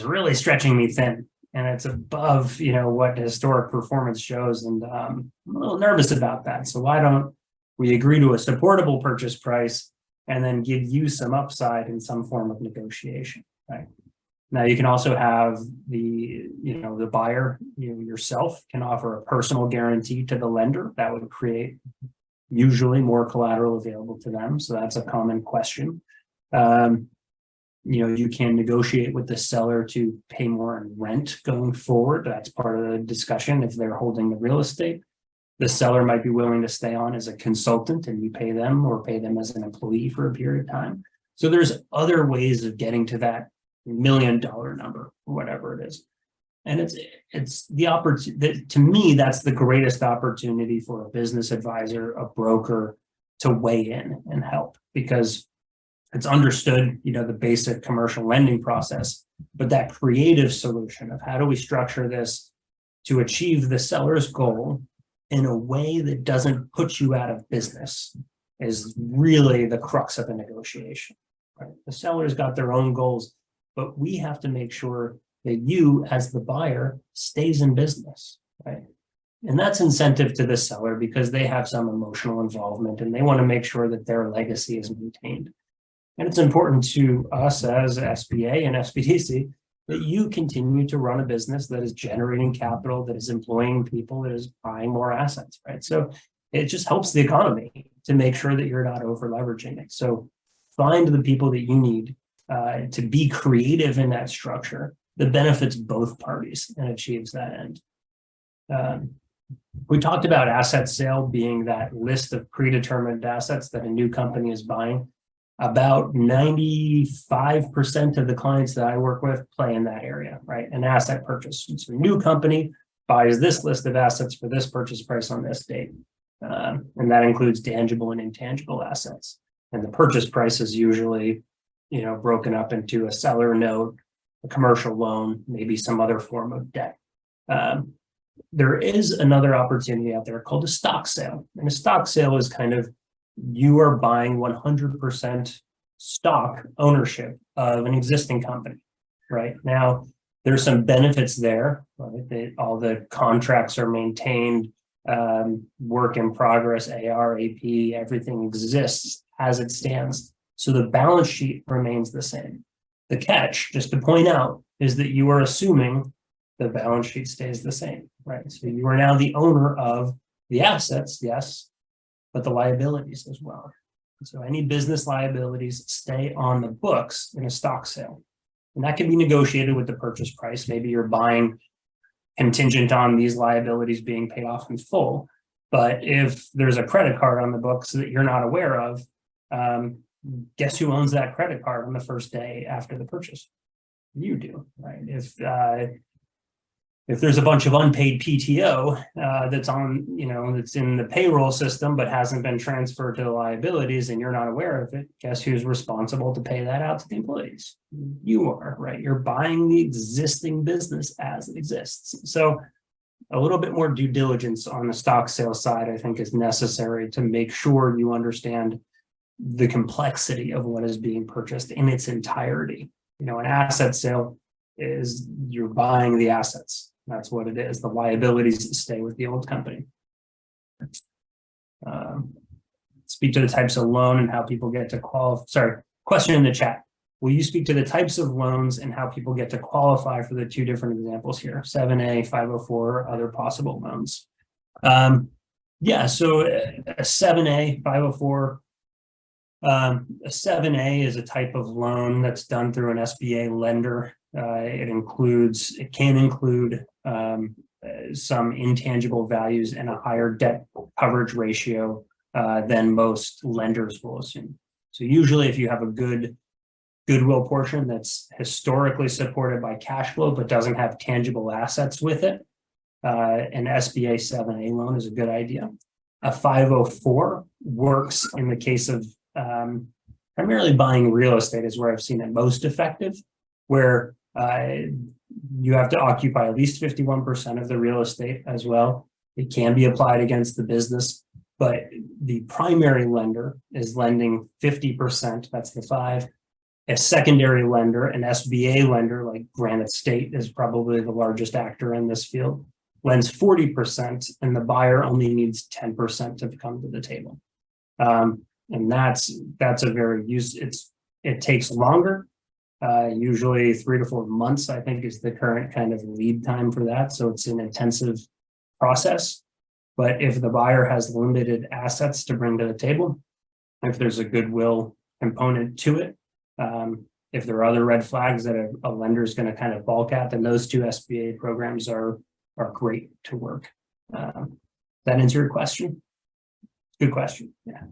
B: really stretching me thin, and it's above, what historic performance shows. And I'm a little nervous about that. So why don't we agree to a supportable purchase price and then give you some upside in some form of negotiation, right? Now you can also have the buyer, yourself can offer a personal guarantee to the lender that would create usually more collateral available to them. So that's a common question. You can negotiate with the seller to pay more in rent going forward. That's part of the discussion. If they're holding the real estate, the seller might be willing to stay on as a consultant and you pay them, or pay them as an employee for a period of time. So there's other ways of getting to that $1 million number, or whatever it is. And it's the opportunity, to me, that's the greatest opportunity for a business advisor, a broker, to weigh in and help, because It's understood, the basic commercial lending process, but that creative solution of how do we structure this to achieve the seller's goal in a way that doesn't put you out of business is really the crux of a negotiation. Right? The seller's got their own goals, but we have to make sure that you, as the buyer, stays in business, right? And that's incentive to the seller because they have some emotional involvement and they want to make sure that their legacy is maintained. And it's important to us as SBA and SBDC that you continue to run a business that is generating capital, that is employing people, that is buying more assets, right? So it just helps the economy to make sure that you're not over leveraging it. So find the people that you need to be creative in that structure that benefits both parties and achieves that end. We talked about asset sale being that list of predetermined assets that a new company is buying. About 95% of the clients that I work with play in that area, right? An asset purchase. So a new company buys this list of assets for this purchase price on this date. And that includes tangible and intangible assets. And the purchase price is usually, broken up into a seller note, a commercial loan, maybe some other form of debt. There is another opportunity out there called a stock sale. And a stock sale is kind of, you are buying 100% stock ownership of an existing company, right? Now, there's some benefits there, right? All the contracts are maintained, work in progress, AR, AP, everything exists as it stands. So the balance sheet remains the same. The catch, just to point out, is that you are assuming the balance sheet stays the same, right? So you are now the owner of the assets, yes, but the liabilities as well. So any business liabilities stay on the books in a stock sale. And that can be negotiated with the purchase price. Maybe you're buying contingent on these liabilities being paid off in full. But if there's a credit card on the books that you're not aware of, guess who owns that credit card on the first day after the purchase? You do, right? If there's a bunch of unpaid PTO that's on, that's in the payroll system but hasn't been transferred to the liabilities and you're not aware of it, guess who's responsible to pay that out to the employees? You are, right? You're buying the existing business as it exists. So a little bit more due diligence on the stock sale side, I think, is necessary to make sure you understand the complexity of what is being purchased in its entirety. An asset sale is you're buying the assets. That's what it is. The liabilities stay with the old company. Speak to the types of loan and how people get to qualify. Sorry, question in the chat. Will you speak to the types of loans and how people get to qualify for the two different examples here, 7A, 504, other possible loans? Yeah, so a 7A, 504, a 7A is a type of loan that's done through an SBA lender. It can include some intangible values and a higher debt coverage ratio than most lenders will assume. So usually if you have a goodwill portion that's historically supported by cash flow but doesn't have tangible assets with it, an SBA 7A loan is a good idea. A 504 works in the case of primarily buying real estate is where I've seen it most effective, where you have to occupy at least 51% of the real estate as well. It can be applied against the business, but the primary lender is lending 50%, that's the 5. A secondary lender, an SBA lender like Granite State is probably the largest actor in this field, lends 40%, and the buyer only needs 10% to come to the table. And that's a very it takes longer. Usually 3 to 4 months, I think, is the current kind of lead time for that. So it's an intensive process. But if the buyer has limited assets to bring to the table, if there's a goodwill component to it, if there are other red flags that a lender is going to kind of balk at, then those two SBA programs are great to work. That answer your question? Good question. Yeah.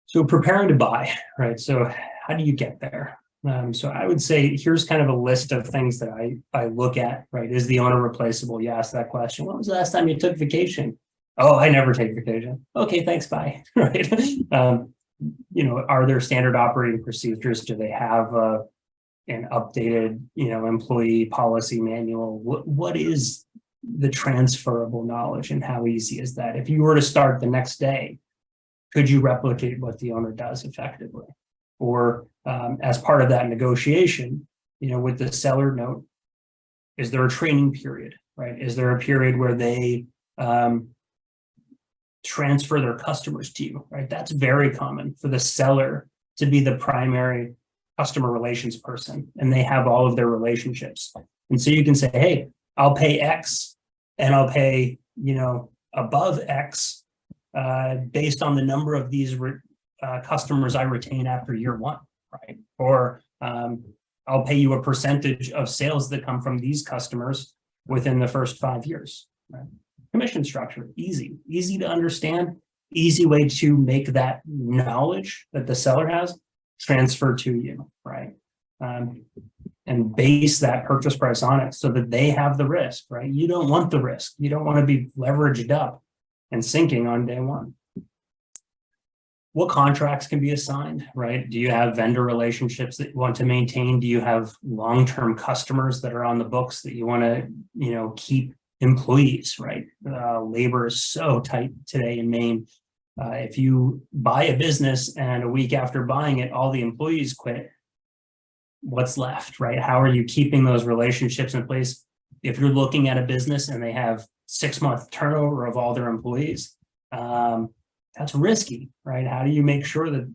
B: So preparing to buy, right? So how do you get there? So I would say here's kind of a list of things that I look at, right? Is the owner replaceable? You asked that question. When was the last time you took vacation? Oh, I never take vacation. Okay, thanks, bye. Right? are there standard operating procedures? Do they have an updated, employee policy manual? What is the transferable knowledge, and how easy is that? If you were to start the next day, could you replicate what the owner does effectively? Or as part of that negotiation, with the seller note, is there a training period, right? Is there a period where they transfer their customers to you, right? That's very common for the seller to be the primary customer relations person, and they have all of their relationships. And so you can say, hey, I'll pay X and I'll pay, above X based on the number of these customers I retain after year one, right? Or I'll pay you a percentage of sales that come from these customers within the first 5 years, right? Commission structure, easy to understand, easy way to make that knowledge that the seller has transfer to you, right? And base that purchase price on it so that they have the risk, right? You don't want the risk. You don't want to be leveraged up and sinking on day one. What contracts can be assigned, right? Do you have vendor relationships that you want to maintain? Do you have long-term customers that are on the books that you want to, keep employees, right? Labor is so tight today in Maine. If you buy a business and a week after buying it, all the employees quit, what's left, right? How are you keeping those relationships in place? If you're looking at a business and they have 6-month turnover of all their employees, that's risky, right? How do you make sure that,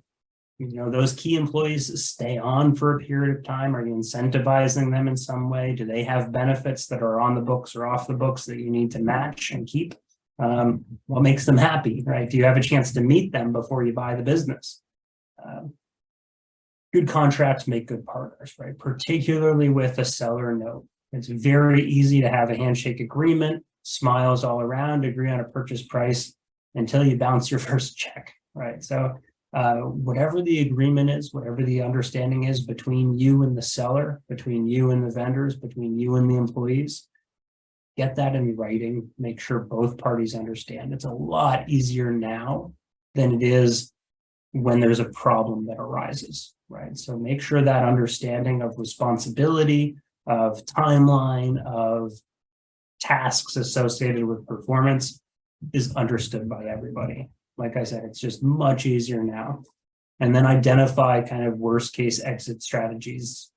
B: those key employees stay on for a period of time? Are you incentivizing them in some way? Do they have benefits that are on the books or off the books that you need to match and keep? What makes them happy, right? Do you have a chance to meet them before you buy the business? Good contracts make good partners, right? Particularly with a seller note. It's very easy to have a handshake agreement, smiles all around, agree on a purchase price until you bounce your first check, right? So whatever the agreement is, whatever the understanding is between you and the seller, between you and the vendors, between you and the employees, get that in writing, make sure both parties understand. It's a lot easier now than it is when there's a problem that arises, right? So make sure that understanding of responsibility, of timeline, of tasks associated with performance is understood by everybody. Like I said, it's just much easier now. And then identify kind of worst case exit strategies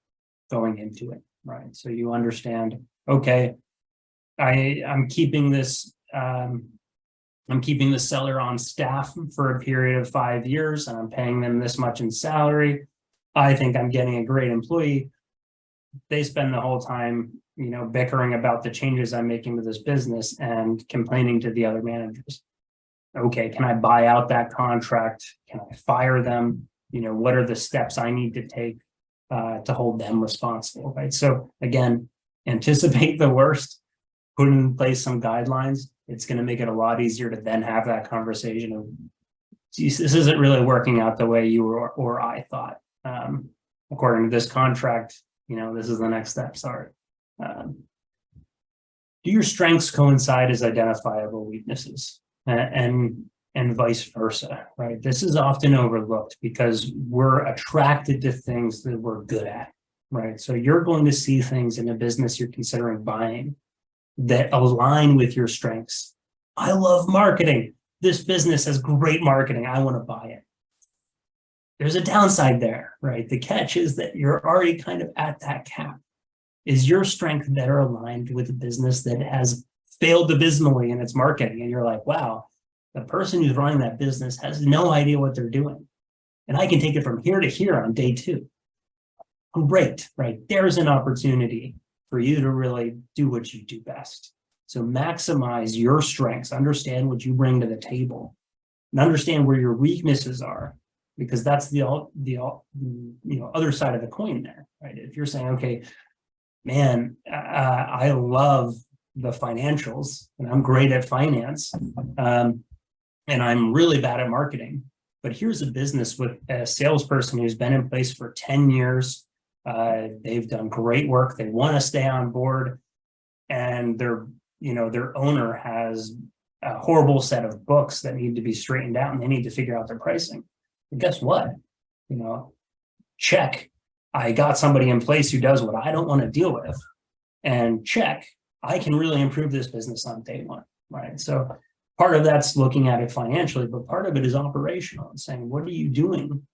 B: going into it, right? So you understand, okay, I'm keeping this seller on staff for a period of 5 years, and I'm paying them this much in salary. I think I'm getting a great employee. They spend the whole time, bickering about the changes I'm making to this business and complaining to the other managers. Okay, can I buy out that contract? Can I fire them? What are the steps I need to take to hold them responsible, right? So again, anticipate the worst, put in place some guidelines. It's going to make it a lot easier to then have that conversation of, geez, this isn't really working out the way you or I thought. According to this contract, this is the next step. Sorry. Do your strengths coincide as identifiable weaknesses, and vice versa, right? This is often overlooked because we're attracted to things that we're good at, right? So you're going to see things in a business you're considering buying that align with your strengths. I love marketing. This business has great marketing. I want to buy it. There's a downside there, right? The catch is that you're already kind of at that cap. Is your strength better aligned with a business that has failed abysmally in its marketing? And you're like, wow, the person who's running that business has no idea what they're doing. And I can take it from here to here on day 2. Great, right? There's an opportunity for you to really do what you do best. So maximize your strengths, understand what you bring to the table, and understand where your weaknesses are, because that's the other side of the coin there, right? If you're saying, okay, man, I love the financials and I'm great at finance, and I'm really bad at marketing, but here's a business with a salesperson who's been in place for 10 years. They've done great work. They want to stay on board, and their owner has a horrible set of books that need to be straightened out, and they need to figure out their pricing. And guess what? You know, check, I got somebody in place who does what I don't want to deal with. And check, I can really improve this business on day one, right? So part of that's looking at it financially, but part of it is operational and saying, what are you doing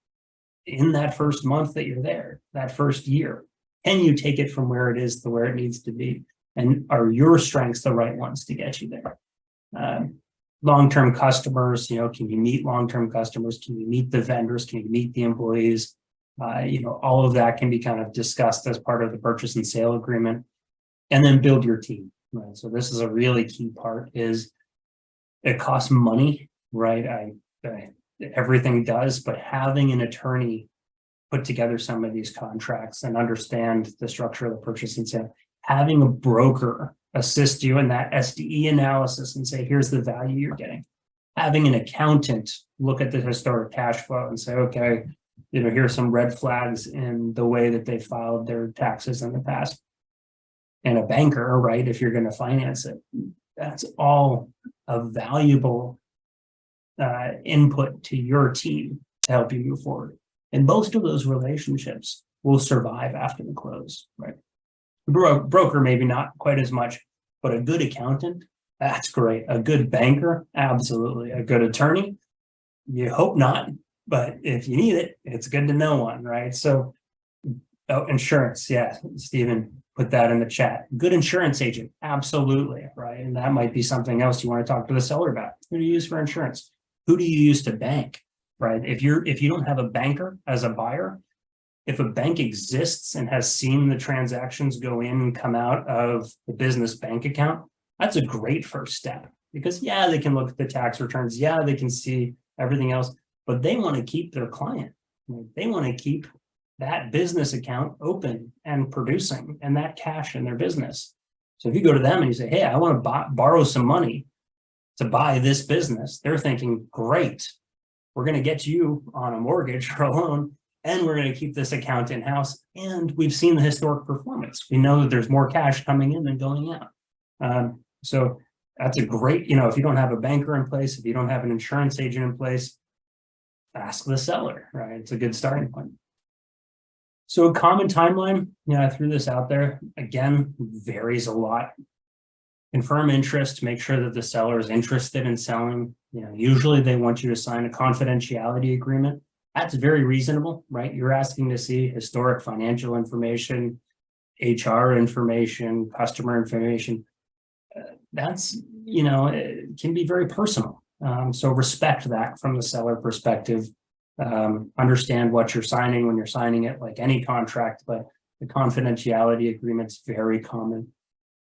B: in that first month that you're there, that first year? Can you take it from where it is to where it needs to be? And are your strengths the right ones to get you there? Long-term customers, can you meet long-term customers? Can you meet the vendors? Can you meet the employees? All of that can be kind of discussed as part of the purchase and sale agreement. And then build your team, right? So this is a really key part, is it costs money, right? Everything does, but having an attorney put together some of these contracts and understand the structure of the purchase and sale, having a broker assist you in that SDE analysis and say, here's the value you're getting. Having an accountant look at the historic cash flow and say, okay, here's some red flags in the way that they filed their taxes in the past. And a banker, right, if you're going to finance it, that's all a valuable input to your team to help you move forward. And most of those relationships will survive after the close, right? Broker, maybe not quite as much, but a good accountant, that's great. A good banker, absolutely. A good attorney, you hope not, but if you need it, it's good to know one, right? So, insurance, yeah, Stephen put that in the chat. Good insurance agent, absolutely, right? And that might be something else you want to talk to the seller about. Who do you use for insurance? Who do you use to bank, right? If you don't have a banker as a buyer, if a bank exists and has seen the transactions go in and come out of the business bank account, that's a great first step, because yeah, they can look at the tax returns. Yeah, they can see everything else, but they want to keep their client. They want to keep that business account open and producing and that cash in their business. So if you go to them and you say, hey, I want to borrow some money to buy this business, they're thinking, great, we're going to get you on a mortgage or a loan, and we're going to keep this account in-house. And we've seen the historic performance. We know that there's more cash coming in than going out. So that's a great, if you don't have a banker in place, if you don't have an insurance agent in place, ask the seller, right? It's a good starting point. So a common timeline, I threw this out there, again, varies a lot. Confirm interest, make sure that the seller is interested in selling. Usually they want you to sign a confidentiality agreement. That's very reasonable, right? You're asking to see historic financial information, HR information, customer information. That's, it can be very personal. So respect that from the seller perspective. Understand what you're signing when you're signing it, like any contract, but the confidentiality agreement's very common.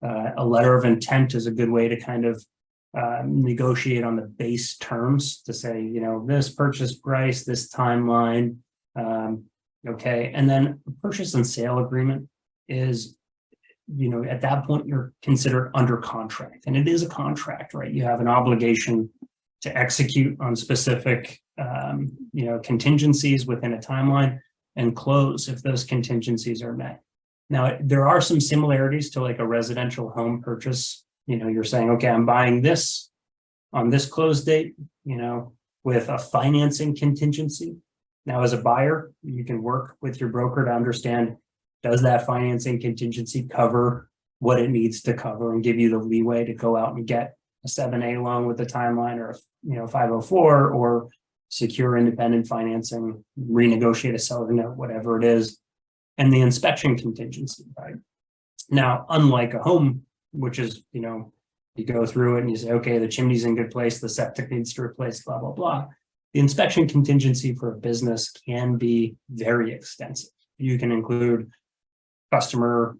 B: A letter of intent is a good way to kind of negotiate on the base terms to say, this purchase price, this timeline, okay. And then a purchase and sale agreement is, at that point you're considered under contract, and it is a contract, right? You have an obligation to execute on specific, contingencies within a timeline and close if those contingencies are met. Now, there are some similarities to like a residential home purchase. You're saying, okay, I'm buying this on this close date, with a financing contingency. Now, as a buyer, you can work with your broker to understand, does that financing contingency cover what it needs to cover and give you the leeway to go out and get a 7A loan with a timeline, or a 504, or secure independent financing, renegotiate a seller note, whatever it is. And the inspection contingency, right? Now, unlike a home, which is, you go through it and you say, okay, the chimney's in good place, the septic needs to replace, blah, blah, blah. The inspection contingency for a business can be very extensive. You can include customer,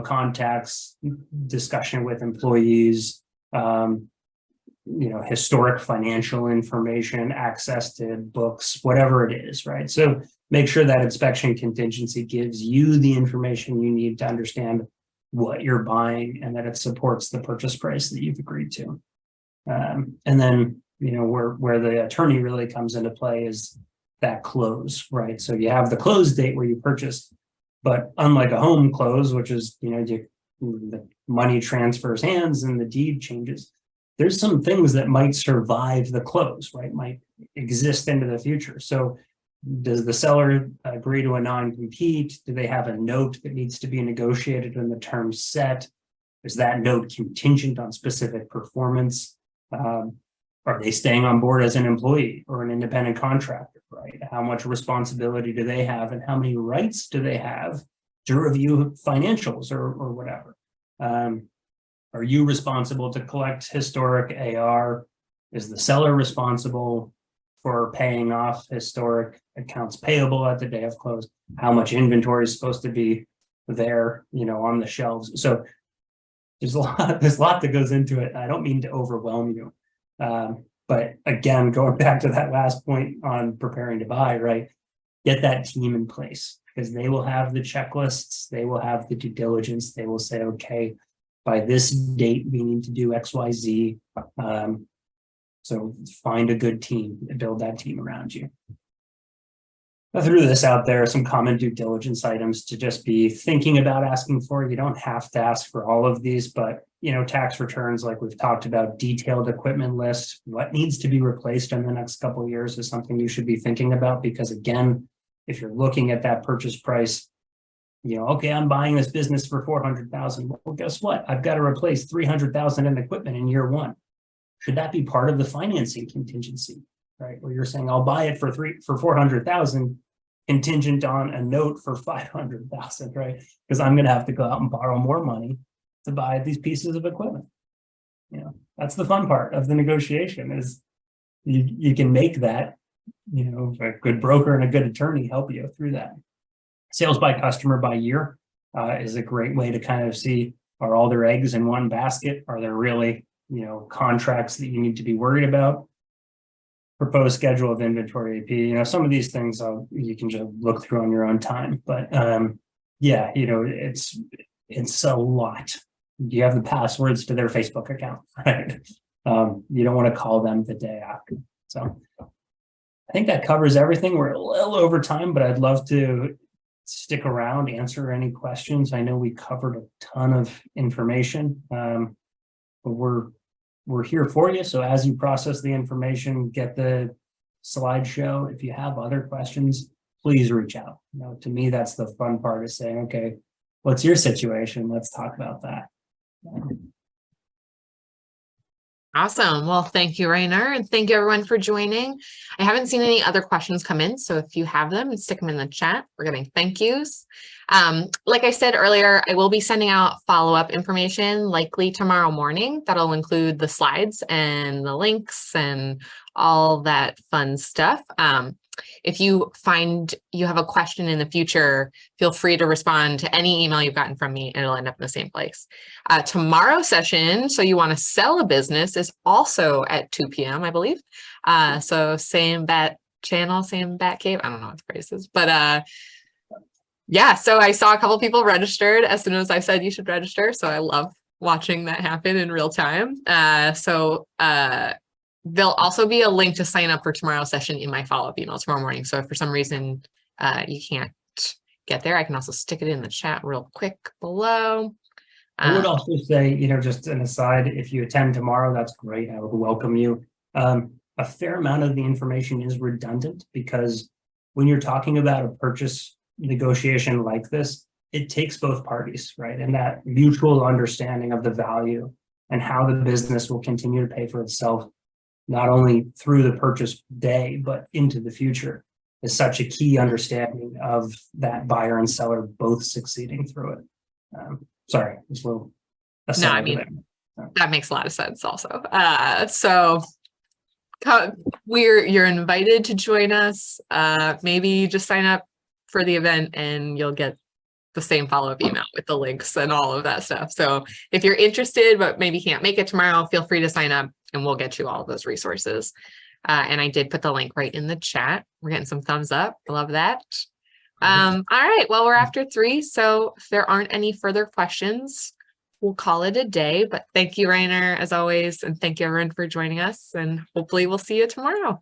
B: contacts, discussion with employees, historic financial information, access to books, whatever it is, right? So make sure that inspection contingency gives you the information you need to understand what you're buying and that it supports the purchase price that you've agreed to. And then, where the attorney really comes into play is that close, right? So you have the close date where you purchased, but unlike a home close, which is, the money transfers hands and the deed changes, there's some things that might survive the close, right? Might exist into the future. So Does the seller agree to a non-compete? Do they have a note that needs to be negotiated when the terms set? Is that note contingent on specific performance? Are they staying on board as an employee or an independent contractor, right? How much responsibility do they have and how many rights do they have to review financials or whatever? Are you responsible to collect historic AR? Is the seller responsible for paying off historic accounts payable at the day of close? How much inventory is supposed to be there, on the shelves? So there's a lot that goes into it. I don't mean to overwhelm you. But again, going back to that last point on preparing to buy, right? Get that team in place because they will have the checklists, they will have the due diligence, they will say, okay, by this date, we need to do X, Y, Z. So find a good team and build that team around you. I threw this out there, some common due diligence items to just be thinking about asking for. You don't have to ask for all of these, but tax returns, like we've talked about, detailed equipment list, what needs to be replaced in the next couple of years is something you should be thinking about, because again, if you're looking at that purchase price, okay, I'm buying this business for $400,000. Well, guess what? I've got to replace $300,000 in equipment in year one. Should that be part of the financing contingency, right? Where you're saying I'll buy it for $400,000 contingent on a note for $500,000, right? Because I'm going to have to go out and borrow more money to buy these pieces of equipment. That's the fun part of the negotiation is you can make that, a good broker and a good attorney help you through that. Sales by customer by year is a great way to kind of see, are all their eggs in one basket? Are there really, contracts that you need to be worried about? Proposed schedule of inventory AP, some of these things you can just look through on your own time. But yeah, it's a lot. You have the passwords to their Facebook account, right? You don't want to call them the day after. So I think that covers everything. We're a little over time, but I'd love to stick around, answer any questions. I know we covered a ton of information, but we're here for you. So as you process the information, get the slideshow. If you have other questions, please reach out. To me, that's the fun part of saying, okay, what's your situation? Let's talk about that.
A: Awesome. Well, thank you, Raynor, and thank you everyone for joining. I haven't seen any other questions come in, so if you have them, stick them in the chat. We're getting thank yous. Like I said earlier, I will be sending out follow-up information likely tomorrow morning. That'll include the slides and the links and all that fun stuff. If you find you have a question in the future, feel free to respond to any email you've gotten from me and it'll end up in the same place. Tomorrow's session, so you want to sell a business, is also at 2 p.m., I believe. So same bat channel, same bat cave. I don't know what the phrase is, but yeah, so I saw a couple people registered as soon as I said you should register. So I love watching that happen in real time. There'll also be a link to sign up for tomorrow's session in my follow-up email tomorrow morning. So if for some reason you can't get there, I can also stick it in the chat real quick below.
B: I would also say, just an aside, if you attend tomorrow, that's great. I would welcome you. A fair amount of the information is redundant because when you're talking about a purchase negotiation like this, it takes both parties, right? And that mutual understanding of the value and how the business will continue to pay for itself, not only through the purchase day, but into the future, is such a key understanding of that buyer and seller both succeeding through it. Sorry, just a little aside.
A: No, I mean, that makes a lot of sense also. So you're invited to join us. Maybe just sign up for the event and you'll get the same follow-up email with the links and all of that stuff. So if you're interested, but maybe can't make it tomorrow, feel free to sign up and we'll get you all of those resources. And I did put the link right in the chat. We're getting some thumbs up. I love that. All right, well, we're after 3. So if there aren't any further questions, we'll call it a day. But thank you, Raynor, as always. And thank you everyone for joining us. And hopefully we'll see you tomorrow.